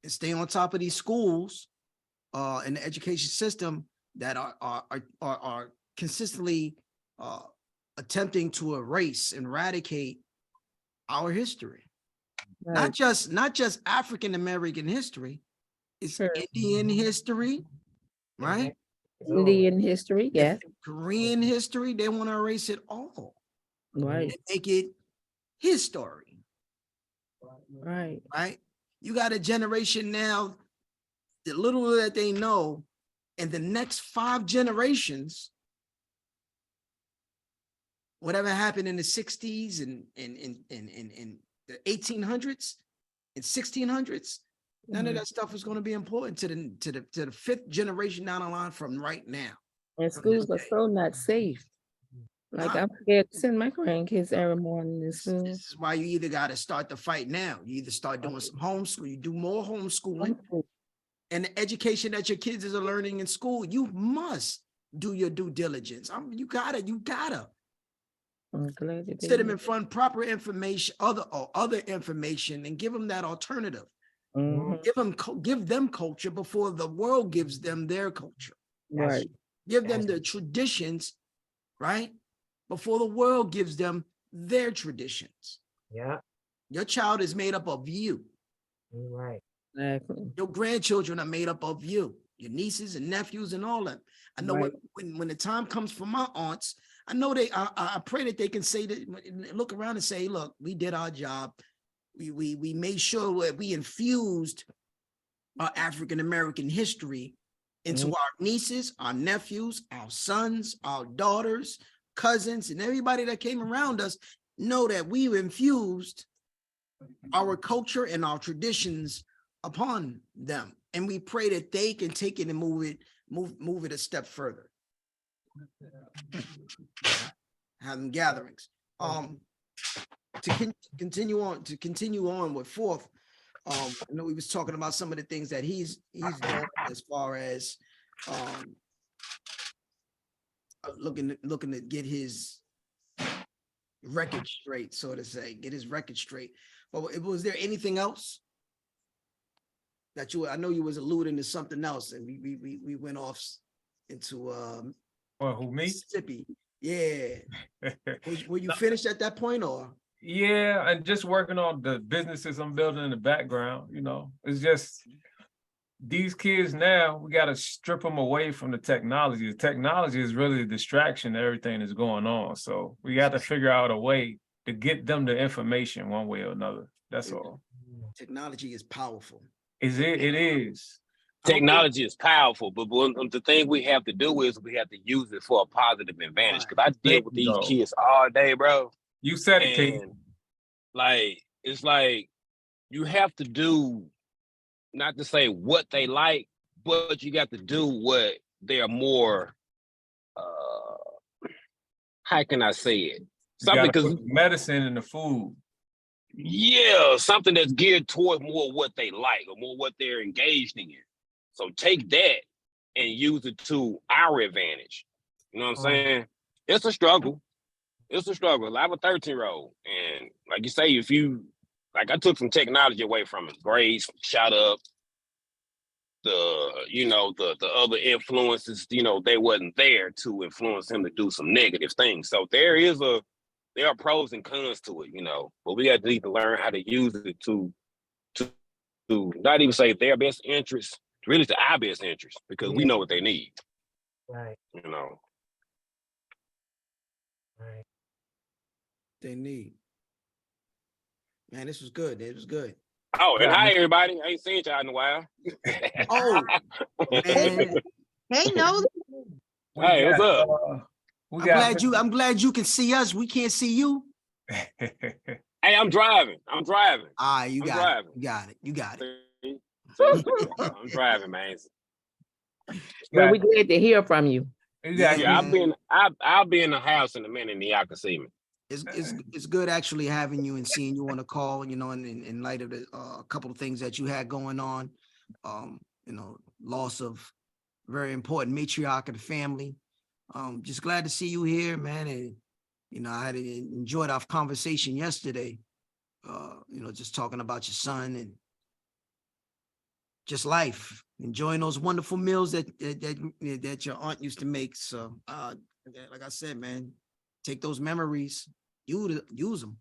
and stay on top of these schools in the education system that are consistently attempting to erase and eradicate our history. Right. Not just African American history, it's Sure. Indian history, right? Indian history, yes. Korean history, they want to erase it all Right, and make it his story, right. right? You got a generation now the little that they know in the next 5 generations, whatever happened in the 60s and in the 1800s and 1600s, none of that stuff is going to be important to the 5th generation down the line from right now. And schools are so not safe. Like Nah. I'm scared to send my grandkids every morning to school. This is why you either got to start the fight now. You either start doing some homeschool, you do more homeschooling, and the education that your kids are learning in school, you must do your due diligence. You gotta. I'm glad that Sit them in front proper information, other information, and give them that alternative. Give them culture before the world gives them their culture. Right. Give them the traditions, right? Before the world gives them their traditions. Yeah, Your child is made up of you. you're right. Exactly. Your grandchildren are made up of you, your nieces and nephews and all that. I know Right. when the time comes for my aunts, I know I pray that they can say that, look around and say, look, we did our job. We made sure that we infused our African-American history into our nieces, our nephews, our sons, our daughters, cousins, and everybody that came around us, know that we've infused our culture and our traditions upon them. And we pray that they can take it and move it a step further. Having gatherings. To continue on with fourth, I know we was talking about some of the things that he's doing as far as looking to get his record straight, so to say, get his record straight. But was there anything else that I know you was alluding to something else, and we went off into Well, who, me? Mississippi. Yeah. Were you finished at that point, or? Yeah, and just working on the businesses I'm building in the background, it's just these kids now, we got to strip them away from the technology. The technology is really a distraction to everything that's going on. So we got to figure out a way to get them the information one way or another. That's all. Technology is powerful. It is. Technology is powerful, but the thing we have to do is we have to use it for a positive advantage. Because I deal with these kids all day, bro. You said it, King. It's like you have to do, not to say what they like, but you got to do what they're more, how can I say it? Something because medicine in the food. Yeah, something that's geared toward more what they like or more what they're engaged in. So take that and use it to our advantage. You know what I'm saying? It's a struggle. It's a struggle. I have a 13-year-old, and like you say, I took some technology away from his grades, shot up. The other influences, they wasn't there to influence him to do some negative things. So there are pros and cons to it, but we got to need to learn how to use it to not even say their best interest, really to our best interest, because we know what they need. Right. Right. They need. Man, this was good. It was good. Oh, and hi everybody. I ain't seen y'all in a while. Oh, man. Hey, no. Hey, what's up? I'm glad you can see us. We can't see you. Hey, I'm driving. You got it. I'm driving, man. Well, we're glad to hear from you. Exactly. Yeah, I'll be in the house in a minute and y'all can see me. It's good actually having you and seeing you on the call, and in light of the couple of things that you had going on, loss of very important matriarch of the family. Just glad to see you here, man. And I had enjoyed our conversation yesterday. Just talking about your son and just life, enjoying those wonderful meals that your aunt used to make. So, like I said, man, take those memories, use them,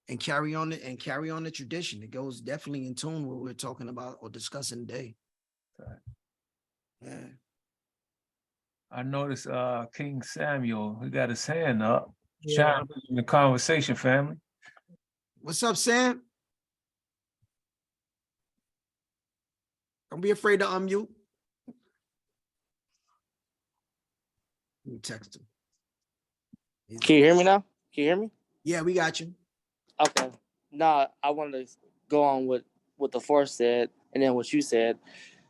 and carry on the tradition. It goes definitely in tune with what we're talking about or discussing today. Yeah. I noticed King Samuel, he got his hand up. Chime in the conversation, family. What's up, Sam? Don't be afraid to unmute. Let me text him. Can you hear me now? Can you hear me? Yeah, we got you. Okay. Nah, I wanted to go on with what the force said and then what you said.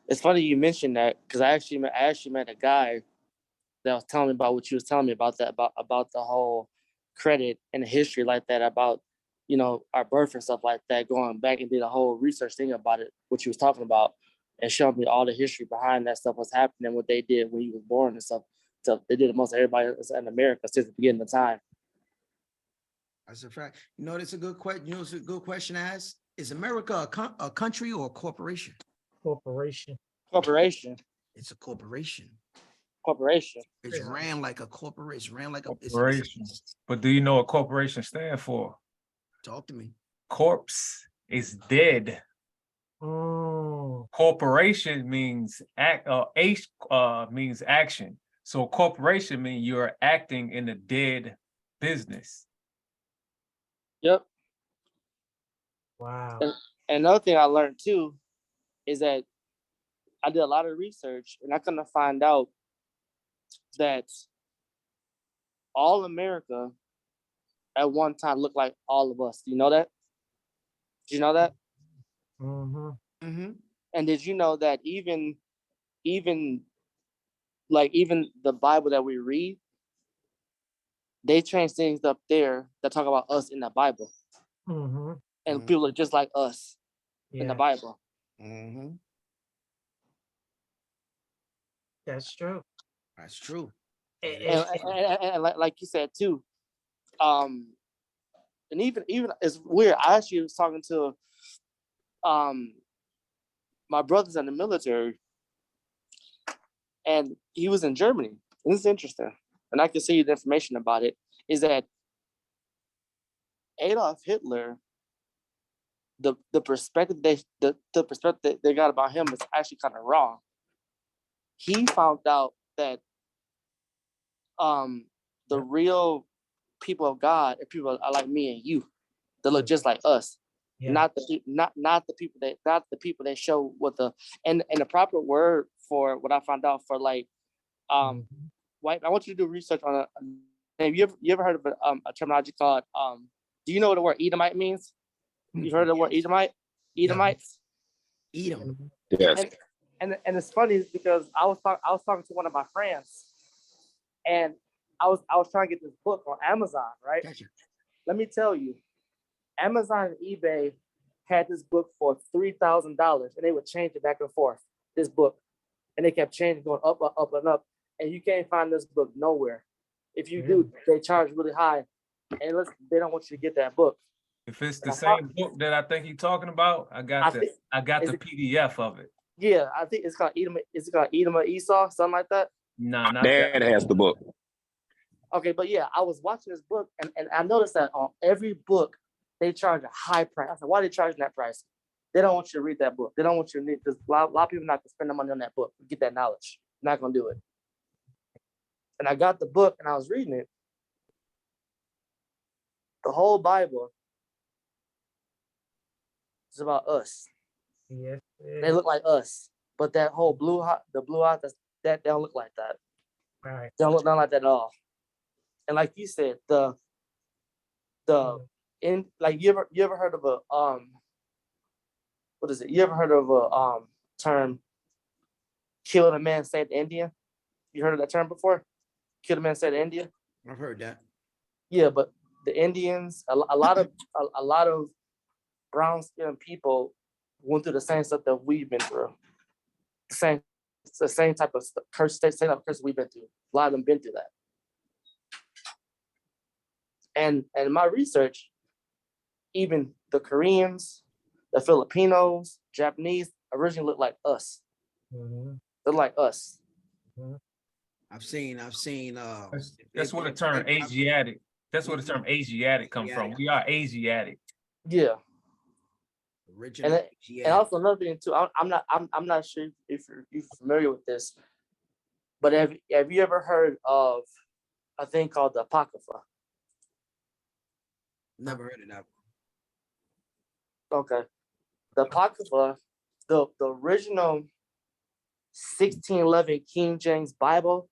It's funny you mentioned that because I actually met a guy that was telling me about what you was telling me about that about the whole credit and the history like that about our birth and stuff like that, going back and did a whole research thing about it, what you was talking about, and showed me all the history behind that stuff was happening, what they did when he was born and stuff. So they did it most everybody in America since the beginning of time. That's a fact. You know, that's a good question. You know, it's a good question to ask. Is America a country or a corporation? Corporation. Corporation. It's a corporation. Corporation. It's ran like a corporation. Ran like a Corporation. But do you know what corporation stand for? Talk to me. Corpse is dead. Oh. Corporation means means action. So corporation means you're acting in a dead business. Yep. Wow. And another thing I learned too is that I did a lot of research and I couldn't find out that all America at one time looked like all of us. Do you know that? Did you know that? Mm-hmm. Mm-hmm. And did you know that even the Bible that we read, they change things up there that talk about us in the Bible. Mm-hmm. And people look just like us in the Bible. Mm-hmm. That's true. That's true. And like you said too, and even it's weird. I actually was talking to my brother's in the military, and he was in Germany. And this is interesting, and I can see the information about it. Is that Adolf Hitler? The perspective the perspective they got about him is actually kind of wrong. He found out that the real people of God are people are like me and you, that look just like us. Yeah. Not the people that show what the and the proper word for what I found out for like white. I want you to do research on it. Have you ever heard of a terminology called do you know what the word Edomite means? You've heard of the word Edomite? Edomites? Edom. Yes. And it's funny because I was talking to one of my friends, and I was trying to get this book on Amazon, right? Gotcha. Let me tell you, Amazon and eBay had this book for $3,000, and they would change it back and forth. This book, and they kept changing, going up, and up, and you can't find this book nowhere. If you do, they charge really high, and they don't want you to get that book. If it's the same book that I think you're talking about, I got the PDF of it. Yeah, I think it's called Edom. Is it called Edom or Esau, something like that? No, not Dad has the book. Okay, but yeah, I was watching this book, and I noticed that on every book they charge a high price. I said, why are they charging that price? They don't want you to read that book. They don't want you to read because a lot of people not gonna spend the money on that book to get that knowledge. Not gonna do it. And I got the book and I was reading it. The whole Bible is about us. Yes. They look like us, but that whole the blue eye, that they don't look like that. Right. They don't look nothing like that at all. And like you said, like you ever heard of a what is it? You ever heard of a term, kill a man, say to India? You heard of that term before? Kill a man, say to India? I've heard that. Yeah, but the Indians, a lot of brown skinned people went through the same stuff that we've been through. The same type of curse we've been through. A lot of them been through that. And my research, even the Koreans, the Filipinos, Japanese originally look like us. They're like us. I've seen that's where the term Asiatic. That's where the term Asiatic come from. We are Asiatic. Yeah. Original. And also another thing too, I'm not sure if you're familiar with this, but have you ever heard of a thing called the Apocrypha? Never heard of that. Okay. The Apocrypha the original 1611 King James Bible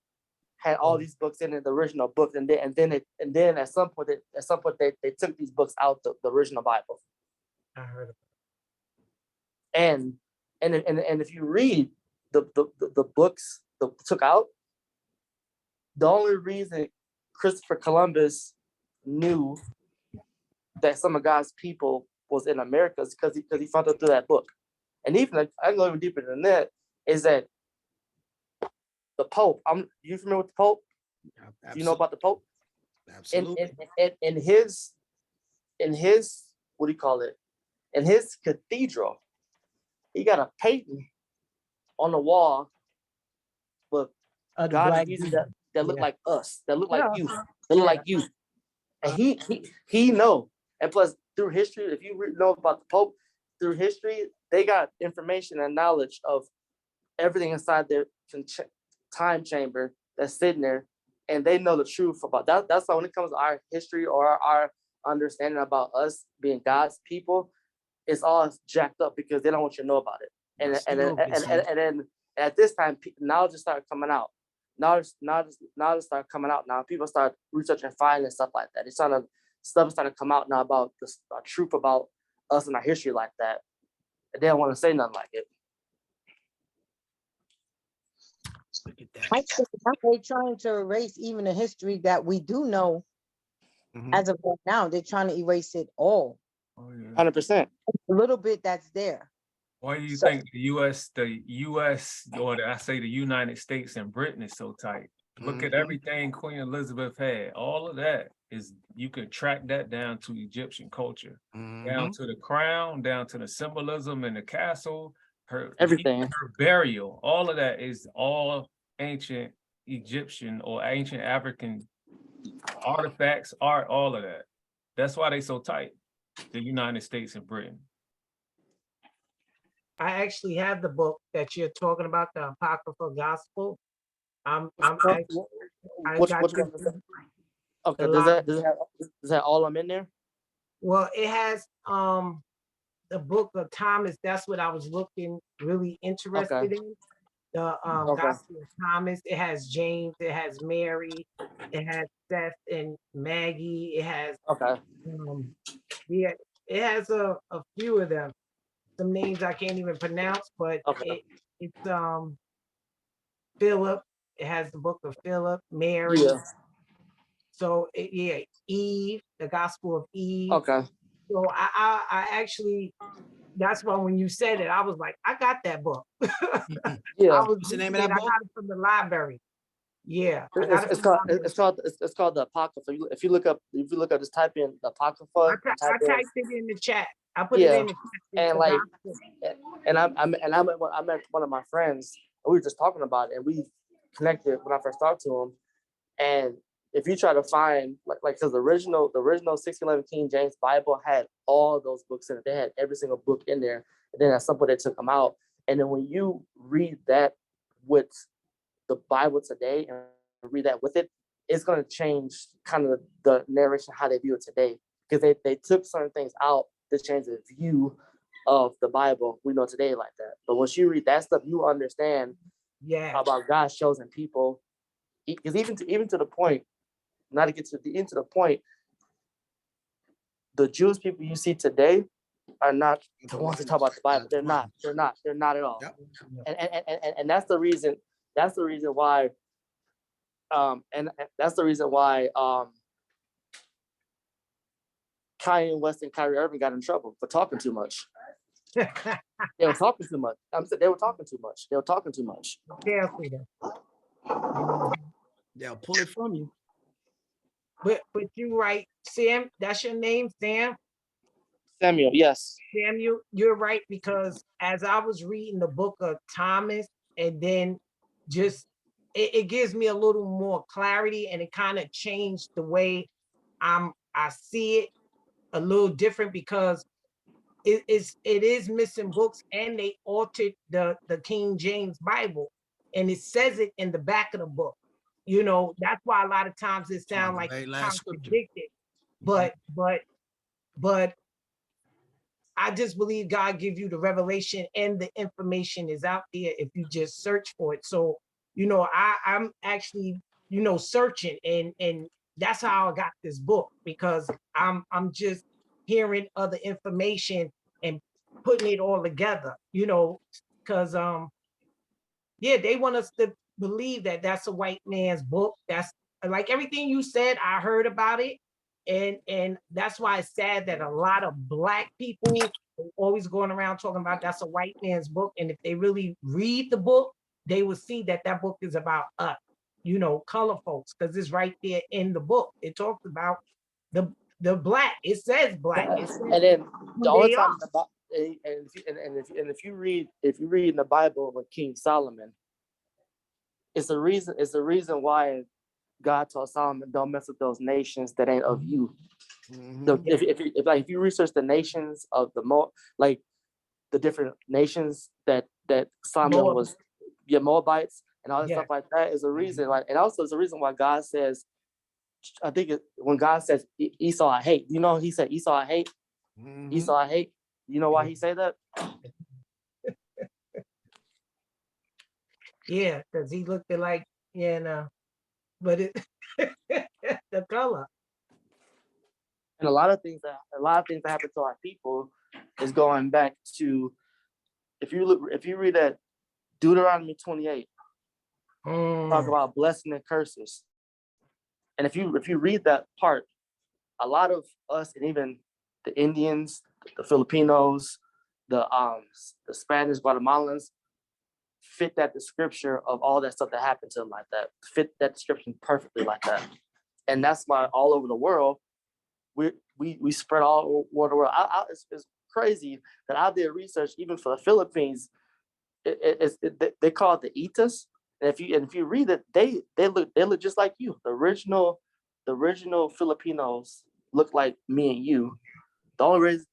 had all these books in it, the original book, and then at some point they took these books out the original Bible. I heard of And if you read the books that took out, the only reason Christopher Columbus knew that some of God's people was in America is because he found it through that book. And even like, I can go even deeper than that, is that the Pope, you familiar with the Pope? Do you know about the Pope? Absolutely. In his what do you call it? In his cathedral, he got a painting on the wall with the God Black and Jesus Jesus. that look Yeah. like us, that look like Yeah. you, that look like you. And he know. And plus, through history, if you know about the Pope, through history, they got information and knowledge of everything inside their time chamber that's sitting there, and they know the truth about that. That's why when it comes to our history or our understanding about us being God's people, it's all jacked up because they don't want you to know about it. And then at this time, knowledge just started coming out. Knowledge started coming out now. People start researching, finding stuff like that. Stuff starting to come out now about the truth about us and our history like that. And they don't want to say nothing like it. Look at I that. think they're trying to erase even the history that we do know Mhm. as of right now. They're trying to erase it all. Oh, yeah. 100%. A little bit that's there. Why do you So- think the U.S. or I say the United States and Britain is so tight? Look at Mhm. everything Queen Elizabeth had. All of that is, you could track that down to Egyptian culture, down Mhm. to the crown, down to the symbolism in the castle, Everything. her burial. All of that is all ancient Egyptian or ancient African artifacts, art, all of that. That's why they so tight, the United States and Britain. I actually have the book that you're talking about, the Apocryphal Gospel. I Which got one is that? Okay, the does it have all of them in there? Well, it has the book of Thomas. That's what I was looking really interested in. The Okay. Gospel of Thomas. It has James. It has Mary. It has Seth and Maggie. It has Okay. yeah. It has a few of them. Some names I can't even pronounce, but Okay. it's Philip. It has the book of Philip, Mary. Yeah. So yeah, Eve, the Gospel of Eve. Okay. So I actually, that's why when you said it, I was like, I got that book. Yeah. I was What's the name of reading that it. I book? got it from the library. Yeah, I got it It's from the called library. it's called the Apocrypha. If you look up, just type in the Apocrypha. I type in- typed it in the chat. I put it in the chat. It's and the like, gospel. and I met one of my friends, and we were just talking about it, and we connected when I first talked to him. And if you try to find like because the original 1611 King James Bible had all those books in it. They had every single book in there. And then at some point they took them out. And then when you read that with the Bible today and read that with it, it's going to change kind of the narration how they view it today, because they took certain things out to change the view of the Bible we know today like that. But once you read that stuff, you understand about God's chosen people. Because even to the point, not to get to the point, the Jewish people you see today are not the ones that talk about the Bible. They're not at all. Yep. And that's the reason why Kanye West and Kyrie Irving got in trouble for talking too much. They were talking too much. They were talking too much. Careful though. They'll pull it from you. But you right, Sam. That's your name, Sam. Samuel, yes. Samuel, you're right, because as I was reading the book of Thomas, and then just it gives me a little more clarity, and it kind of changed the way I see it a little different, because it is missing books, and they altered the King James Bible, and it says it in the back of the book. You know, that's why a lot of times it sounds like very it's last scripture. contradicted. But I just believe God gives you the revelation and the information is out there if you just search for it. So, I'm actually, searching and that's how I got this book because I'm just hearing other information and putting it all together, because yeah, they want us to believe that that's a white man's book. That's like everything you said, I heard about it. And that's why it's sad that a lot of Black people are always going around talking about that's a white man's book. And if they really read the book, they will see that that book is about us, color folks, because it's right there in the book. It talks about the Black. It says Black. It says And then the only they time are. the if you read in the Bible with King Solomon, it's a reason why God told Solomon, don't mess with those nations that ain't of you. If you research the nations of like the different nations that Solomon was, Moabites and all that stuff like that, is a reason. Like, and also it's a reason why God says, I think when God says Esau I hate, he said Esau I hate. Esau I hate. You know why he said that? Yeah, because he looked at like, but it the color. And a lot of things that happen to our people is going back to, if you read that Deuteronomy 28, talk about blessing and curses. And if you read that part, a lot of us, and even the Indians, the Filipinos, the Spanish, Guatemalans, fit that description of all that stuff that happened to them like that. Fit that description perfectly like that. And that's why all over the world, we spread all over the world. It's crazy that I did research even for the Philippines. They call it the Itas. And if you read it, they look just like you. The original Filipinos look like me and you. The only reason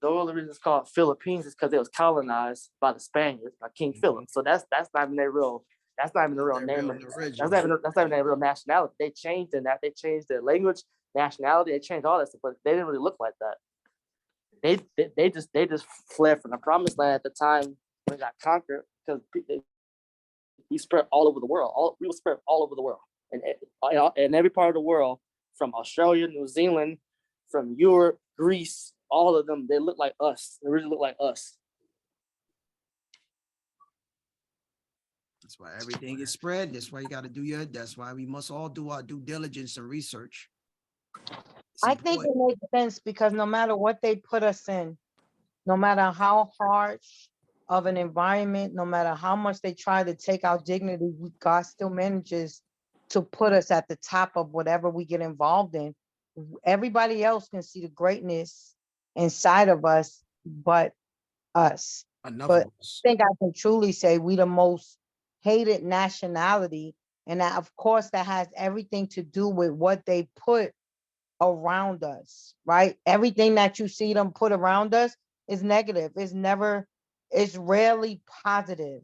it's called Philippines is because it was colonized by the Spaniards, by King Philip. So that's not even their real. That's not even the real name. That's not even their real nationality. They changed in that. They changed their language, nationality. They changed all that stuff, but they didn't really look like that. They just fled from the promised land at the time when it got conquered, because we spread all over the world. We were spread all over the world, and in every part of the world, from Australia, New Zealand, from Europe, Greece, all of them, they look like us. They really look like us. That's why everything is spread. That's why you got to do that's why we must all do our due diligence and research. I think it makes sense because no matter what they put us in, no matter how harsh of an environment, no matter how much they try to take our dignity, God still manages to put us at the top of whatever we get involved in. Everybody else can see the greatness inside of us, but us. But I think I can truly say we the most hated nationality. And that, of course, that has everything to do with what they put around us, right? Everything that you see them put around us is negative. It's rarely positive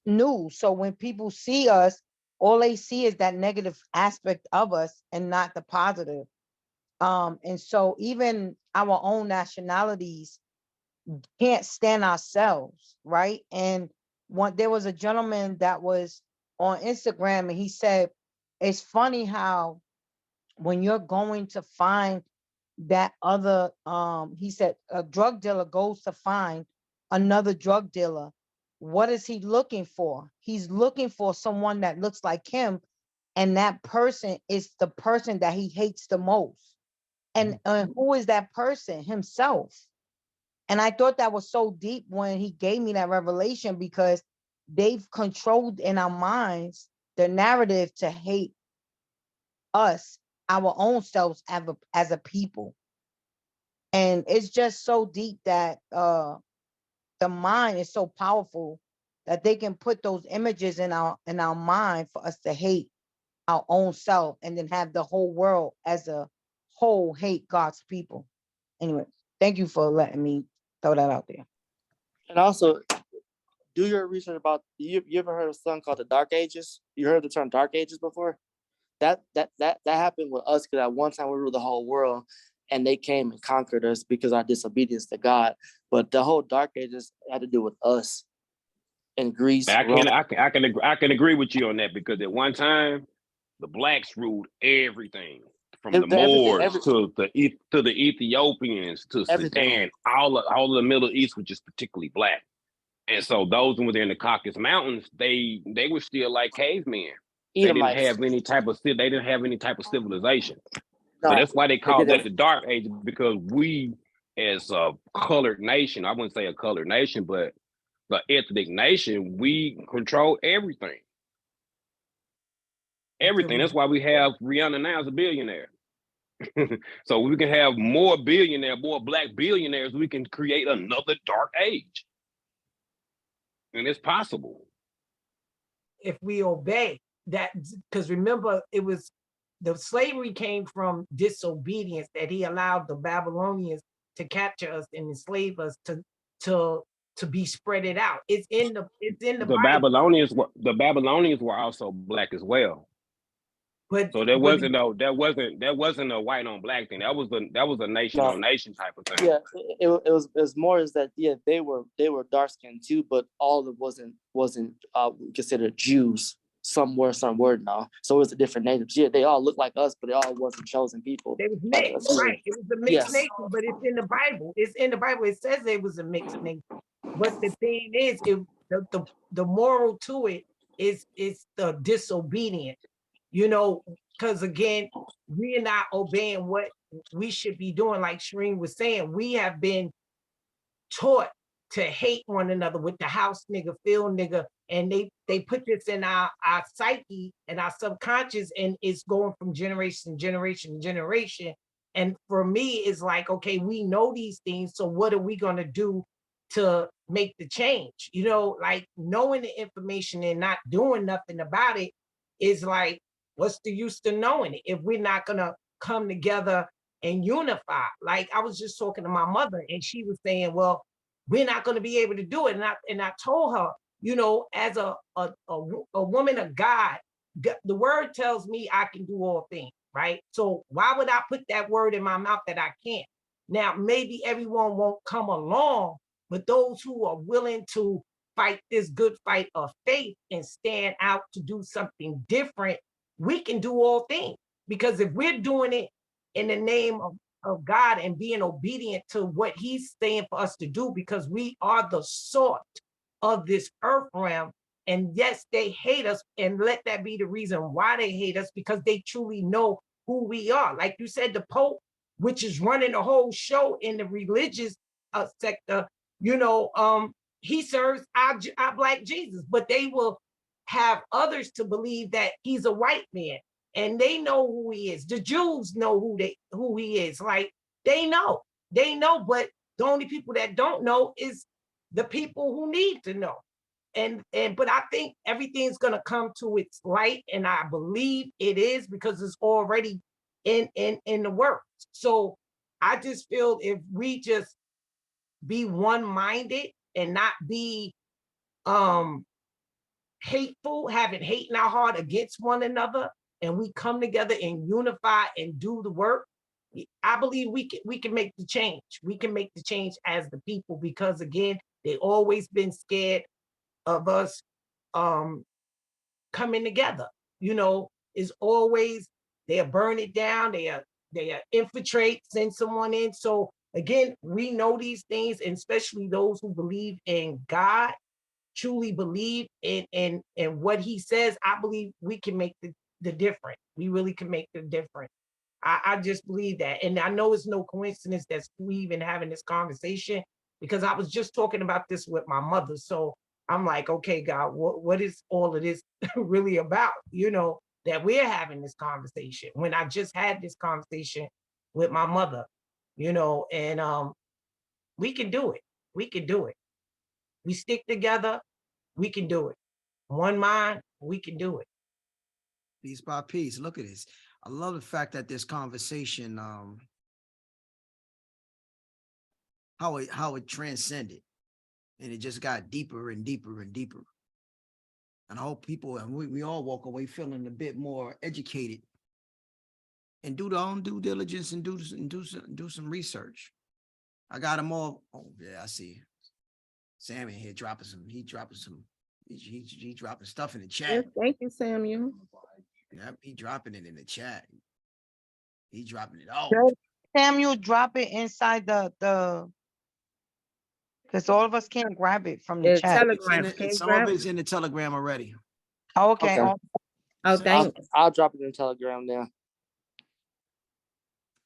news. So when people see us, all they see is that negative aspect of us and not the positive. And so even our own nationalities can't stand ourselves, right? And there was a gentleman that was on Instagram, and he said, it's funny how when you're going to find that other, he said, a drug dealer goes to find another drug dealer. What is he looking for? He's looking for someone that looks like him, and that person is the person that he hates the most. And who is that person? Himself. And I thought that was so deep when he gave me that revelation, because they've controlled in our minds the narrative to hate us, our own selves as a people. And it's just so deep that the mind is so powerful that they can put those images in our mind for us to hate our own self, and then have the whole world as a whole hate God's people. Anyway, thank you for letting me throw that out there. And also, do your research about, you ever heard of something called the Dark Ages? You heard the term Dark Ages before? That happened with us, because at one time we ruled the whole world, and they came and conquered us because of our disobedience to God. But the whole Dark Ages had to do with us in Greece. I Rome. can agree with you on that, because at one time the blacks ruled everything, from the Everything, Moors to the Ethiopians to everything. Sudan, all of the Middle East, which is particularly black. And so those who were in the Caucasus Mountains, they were still like cavemen. They didn't Edomites. have any type of civilization. No, So that's why they called that didn't. the Dark Age, because we, as a colored nation, I wouldn't say a colored nation, but the ethnic nation, we control everything. Everything. That's why we have Rihanna now as a billionaire. So we can have more black billionaires. We can create another dark age. And it's possible. If we obey that, because remember, it was the slavery came from disobedience, that he allowed the Babylonians to capture us and enslave us to be spread it out. It's in the Bible. The Babylonians were also black as well. But so that wasn't a white on black thing. That was a nation on nation type of thing. Yeah, it was more is that they were dark skinned too, but all of it wasn't considered Jews. Some were now. So it was the different nations. Yeah, they all look like us, but they all wasn't chosen people. They was mixed, right? It was a mixed nation, but it's in the Bible. It's in the Bible. It says it was a mixed nation. But the thing is, the moral to it is the disobedient. Because again, we are not obeying what we should be doing. Like Shereen was saying, we have been taught to hate one another with the house nigga, field nigga, and they put this in our psyche and our subconscious, and it's going from generation to generation to generation. And for me, it's like, okay, we know these things, so what are we gonna do to make the change? Like knowing the information and not doing nothing about it is like, what's the use to knowing it if we're not gonna come together and unify? Like I was just talking to my mother, and she was saying, well, we're not going to be able to do it. And I told her, as a woman of God, the word tells me I can do all things, right? So why would I put that word in my mouth that I can't? Now, maybe everyone won't come along, but those who are willing to fight this good fight of faith and stand out to do something different, we can do all things. Because if we're doing it in the name of God and being obedient to what he's saying for us to do, because we are the salt of this earth realm. And yes, they hate us, and let that be the reason why they hate us, because they truly know who we are. Like you said, the Pope, which is running the whole show in the religious sector, he serves our Black Jesus, but they will have others to believe that he's a white man. And they know who he is. The Jews know who he is. Like they know, but the only people that don't know is the people who need to know. But I think everything's gonna come to its light, and I believe it is, because it's already in the works. So I just feel if we just be one-minded and not be hateful, having hate in our heart against one another, and we come together and unify and do the work, I believe we can make the change. We can make the change as the people, because again, they always been scared of us coming together. Is always they'll burn it down, they infiltrate, send someone in. So again, we know these things, and especially those who believe in God, truly believe in what he says. I believe we can make the difference. We really can make the difference. I just believe that. And I know it's no coincidence that we even having this conversation, because I was just talking about this with my mother. So I'm like, okay, God, what is all of this really about? That we're having this conversation, when I just had this conversation with my mother, and we can do it. We can do it. We stick together, we can do it. One mind, we can do it. Piece by piece. Look at this. I love the fact that this conversation, how it transcended, and it just got deeper and deeper and deeper. And I hope people, and we all walk away feeling a bit more educated and do their own due diligence and do some research. I got them all. Oh yeah, I see. Sam in here dropping some. He dropping stuff in the chat. Yes, thank you, Samuel. Yep, he dropping it in the chat. He dropping it. Oh, Good. Samuel, drop it inside the because all of us can't grab it from the The chat. Telegram. Can you some of grab it? it's in the Telegram already. Okay. Okay. Oh, thank I'll drop it in Telegram there.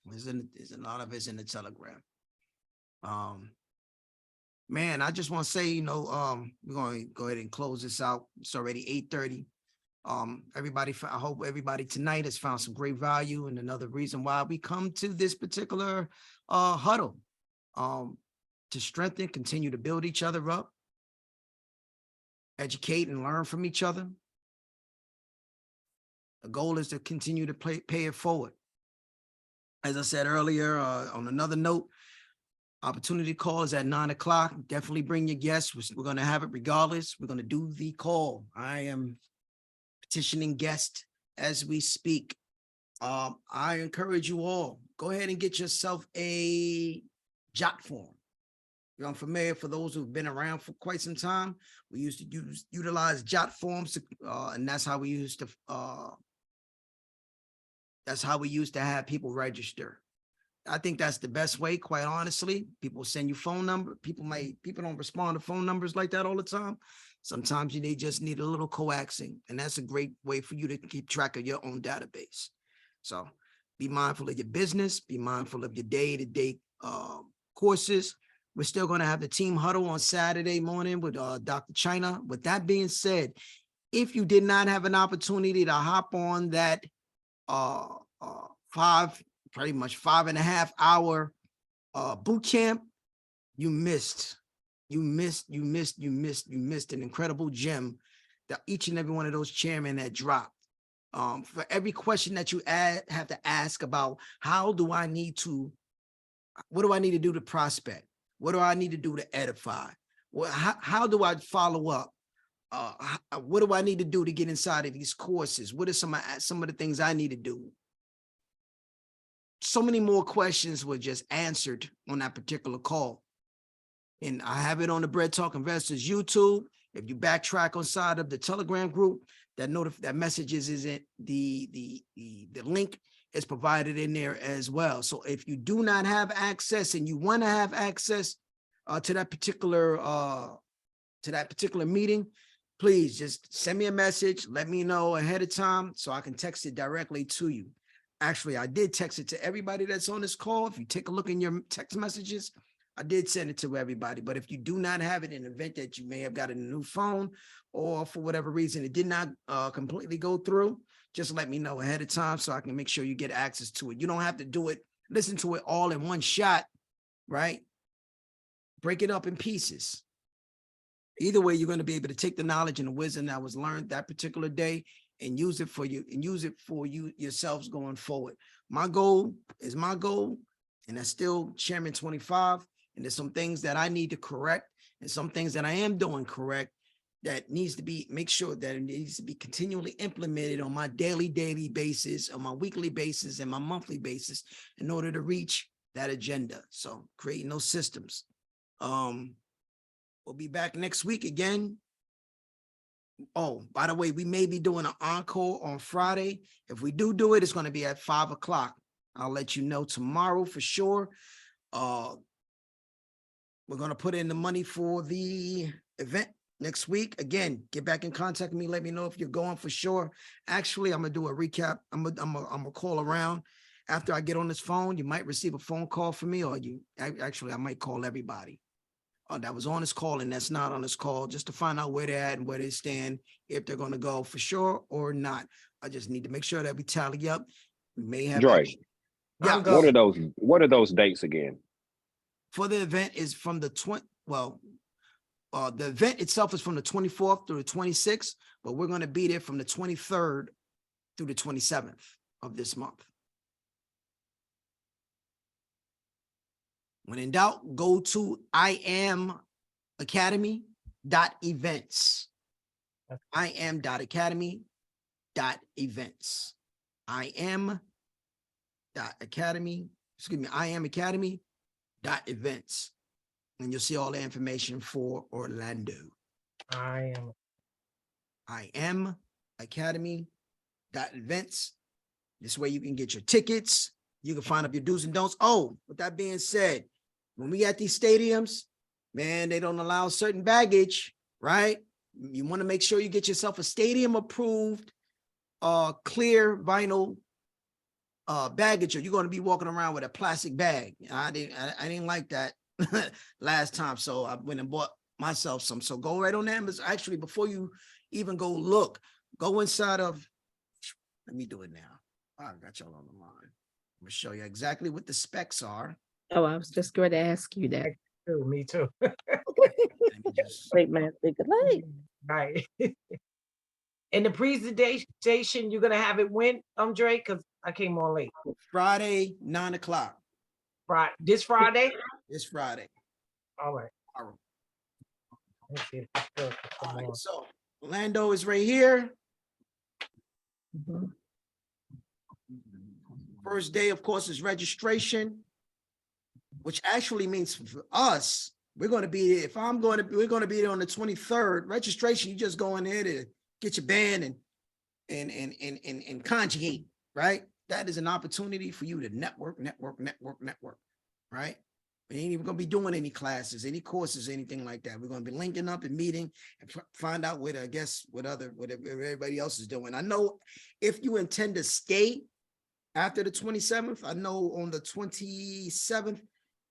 There's a lot of it's in the Telegram. Man, I just want to say, we're going to go ahead and close this out. It's already 8:30. Everybody, I hope everybody tonight has found some great value, and another reason why we come to this particular huddle, to strengthen, continue to build each other up, educate and learn from each other. The goal is to continue to pay it forward. As I said earlier, on another note, opportunity call is at 9 o'clock. Definitely bring your guests. We're going to have it regardless. We're going to do the call. I am petitioning guests as we speak. I encourage you all, go ahead and get yourself a jot form. You're unfamiliar, for those who've been around for quite some time. We used to utilize jot forms, and that's how we used to have people register. I think that's the best way, quite honestly. People send you phone number. People don't respond to phone numbers like that all the time. Sometimes they just need a little coaxing, and that's a great way for you to keep track of your own database. So be mindful of your business, be mindful of your day-to-day courses. We're still going to have the team huddle on Saturday morning with Dr. China. With that being said, if you did not have an opportunity to hop on that pretty much 5.5 hour boot camp, you missed an incredible gem that each and every one of those chairmen that dropped. For every question that you have to ask about, what do I need to do to prospect? What do I need to do to edify? Well, how do I follow up? What do I need to do to get inside of these courses? What are some of the things I need to do? So many more questions were just answered on that particular call. And I have it on the Bread Talk Investors YouTube. If you backtrack on side of the Telegram group, that messages is in the link is provided in there as well. So if you do not have access and you want to have access to that particular meeting, please just send me a message. Let me know ahead of time so I can text it directly to you. Actually, I did text it to everybody that's on this call. If you take a look in your text messages, I did send it to everybody. But if you do not have it in the event that you may have got a new phone, or for whatever reason it did not completely go through, just let me know ahead of time so I can make sure you get access to it. You don't have to listen to it all in one shot, right? Break it up in pieces. Either way, you're going to be able to take the knowledge and the wisdom that was learned that particular day and use it for you yourselves going forward. My goal is my goal, and that's still Chairman 25. And there's some things that I need to correct and some things that I am doing correct that needs to be, make sure that it needs to be continually implemented on my daily basis, on my weekly basis, and my monthly basis in order to reach that agenda. So creating those systems. We'll be back next week again. Oh, by the way, we may be doing an encore on Friday. If we do it, it's going to be at 5 o'clock. I'll let you know tomorrow for sure. We're going to put in the money for the event next week. Again, get back in contact with me. Let me know if you're going for sure. Actually, I'm going to do a recap. I'm going to call around. After I get on this phone, you might receive a phone call from me, or I might call everybody that was on this call and that's not on this call, just to find out where they're at and where they stand, if they're going to go for sure or not. I just need to make sure that we tally up. We may have. Joy, Yeah. what are those dates again? For the event is from the the event itself is from the 24th through the 26th, but we're going to be there from the 23rd through the 27th of this month. When in doubt, go to iamacademy.events. iam.academy.events. Academy, excuse me, I am Academy .events. And you'll see all the information for Orlando. I am Academy .events. This way you can get your tickets. You can find up your do's and don'ts. Oh, with that being said, when we at these stadiums, man, they don't allow certain baggage, right? You want to make sure you get yourself a stadium approved, clear vinyl baggage, or you're going to be walking around with a plastic bag. I didn't like that last time, so I went and bought myself some. So go right on Amazon. Actually, before you even go look, go inside of. Let me do it now. I got y'all on the line. I'm gonna show you exactly what the specs are. Oh, I was just going to ask you that. too. Me too. Let me just- Great man, think alike. Right. And the presentation, you're gonna have it when, Dre? Because I came on late. Friday, 9:00. Right. This Friday? This Friday. All right. Tomorrow. Let's see if it's still All tomorrow. right, so Orlando is right here. Mhm. First day, of course, is registration, which actually means for us, we're going to be, if I'm going to, we're going to be there on the 23rd. Registration, you just go in there to get your band and conjugate, right? That is an opportunity for you to network, right? We ain't even going to be doing any classes, any courses, anything like that. We're going to be linking up and meeting and find out what, I guess, what everybody else is doing. I know if you intend to stay after the 27th, I know on the 27th,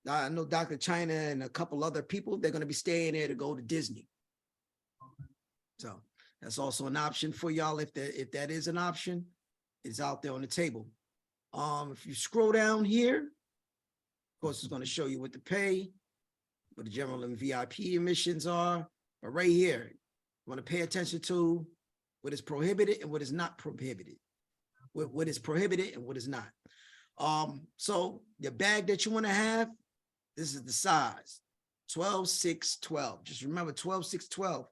I know Dr. China and a couple other people, they're going to be staying there to go to Disney. So that's also an option for y'all. If that is an option, it's out there on the table. If you scroll down here, of course, it's going to show you what to pay, what the general and VIP admissions are. But right here, you want to pay attention to what is prohibited and what is not prohibited. What is prohibited and what is not. So the bag that you want to have, this is the size, 12, 6, 12. Just remember 12, 6, 12.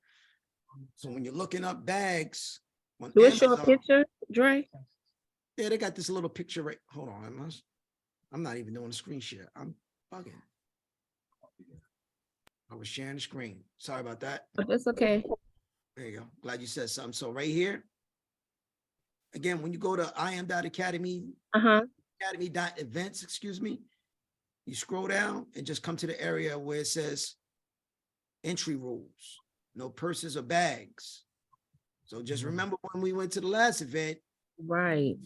So when you're looking up bags on Do it show a Amazon, picture, Dre? yeah, they got this little picture right. Hold on, I'm not even doing a screen share. I'm bugging. I was sharing the screen. Sorry about that. But that's okay. There you go. Glad you said something. So right here, again, when you go to IM.Academy, Uh-huh. Academy.events, excuse me, you scroll down and just come to the area where it says entry rules, no purses or bags. So just remember when we went to the last event, Right. it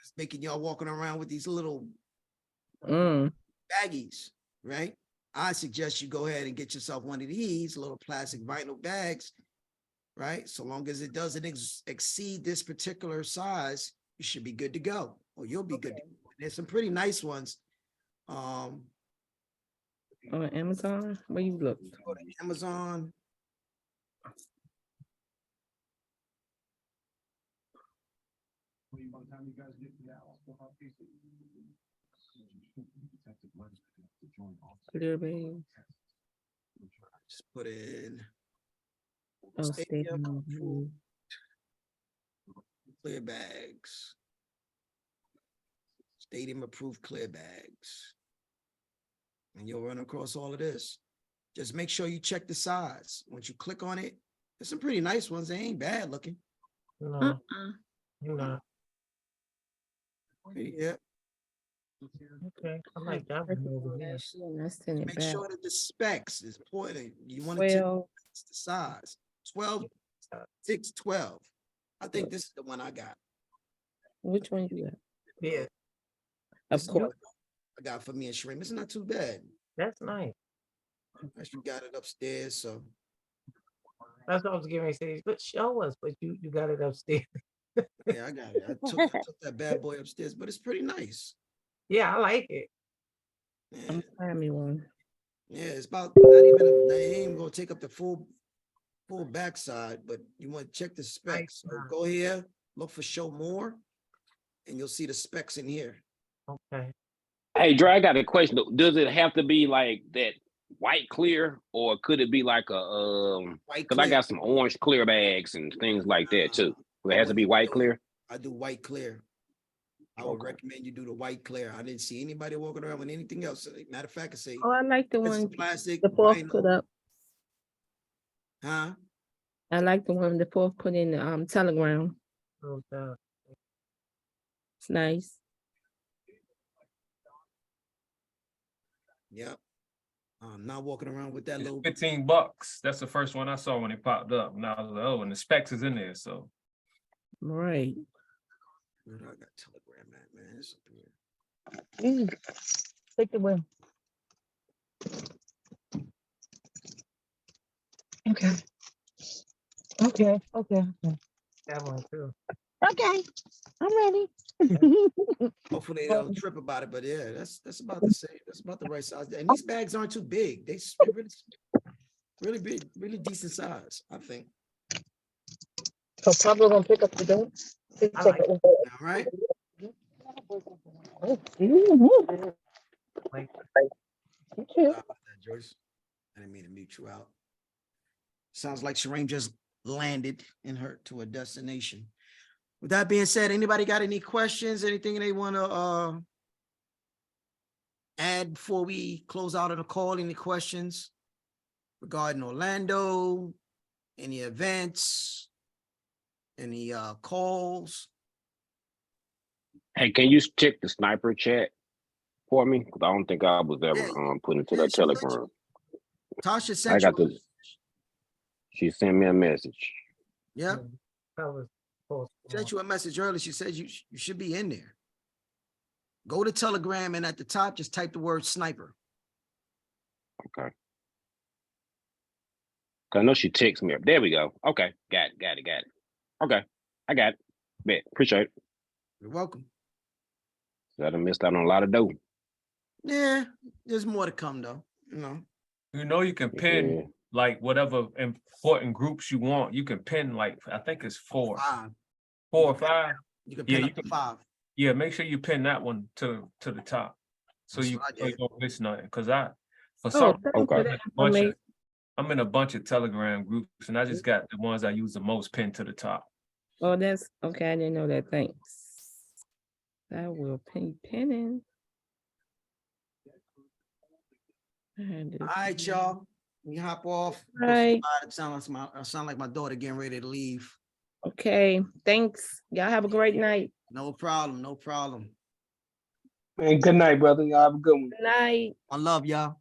was making y'all walking around with these little Mm. baggies, right? I suggest you go ahead and get yourself one of these little plastic vinyl bags, right? So long as it doesn't exceed this particular size, you should be good to go, or you'll be good to go. There's some pretty nice ones. On Amazon? Where you look? Go to Amazon. Clear bag. Just put in Oh, stadium stadium. approved clear bags. Stadium approved clear bags. And you'll run across all of this. Just make sure you check the size. Once you click on it, there's some pretty nice ones. They ain't bad looking. No, Uh-uh. you're not. Yeah. Okay, I like that one over here. Let's send it Make back. sure that the specs is important. You want to check Well, the size. 12, 6, 12. I think this is the one I got. which one you got? Yeah, Of course. I got for me and Shrimp. It's not too bad. that's nice. Actually got it upstairs, so That's what I was getting ready to say. But show us, but you got it upstairs. yeah, I got it. I took that bad boy upstairs, but it's pretty nice. Yeah, I like it. Yeah, Find me one. yeah, it's about not even they ain't gonna take up the full backside, but you want to check the specs. So go here, look for show more, and you'll see the specs in here. Okay. Hey, Dre, I got a question. Does it have to be like that white clear, or could it be like a White because I clear. got some orange clear bags and things like that too. It has to be white clear. I do white clear. I would Okay. recommend you do the white clear. I didn't see anybody walking around with anything else. Matter of fact, I say Oh, I like the it's one plastic, the fourth put vinyl, up. huh? I like the one the fourth put in the Telegram. Oh, It's nice. Yep. I'm not walking around with that It's little. $15. That's the first one I saw when it popped up. And I was like, oh, and the specs is in there. So Right. Where do I got Telegram at, man? It's up here. Take it with. Okay. Okay. Okay. that one too. Okay. I'm ready. Hopefully they don't trip about it, but yeah, that's about the same. That's about the right size. And these bags aren't too big. They're really big, really decent size, I think. So Pablo gonna pick up the dope. I like All right. like Sorry about that, Joyce. I didn't mean to mute you out. Sounds like Shireen just landed in her to a destination. With that being said, anybody got any questions? Anything they want to add before we close out of the call? Any questions regarding Orlando? Any events? Any calls? Hey, can you check the sniper chat for me? Because I don't think I was ever Yeah, put into yeah, that she sent Telegram. Tasha I sent you. got the. She sent me a message. Yeah, colors. sent you a message earlier. She said you should be in there. Go to Telegram and at the top, just type the word sniper. Okay. 'Cause I know she texted me. There we go. Okay, got it. Okay, I got it. Bet. Appreciate it. You're welcome. I done missed out on a lot of dough. Yeah, there's more to come though. you know you can pin Yeah. like whatever important groups you want. You can pin like I think it's four Five. or five. You can Yeah, pin you up to can- 5. Yeah, make sure you pin that one to the top. So That's you, what I so you did. don't miss nothing. Cause for Oh, some thanks Okay. for I'm that in a bunch of information. I'm in a bunch of Telegram groups and I just got the ones I use the most pinned to the top. Oh, that's okay. I didn't know that. Thanks. I will pinning. All right, y'all. We hop off. Right. It sounds like my daughter getting ready to leave. Okay. Thanks. Y'all have a great night. No problem. No problem. Man, good night, brother. Y'all have a good one. Good night. I love y'all.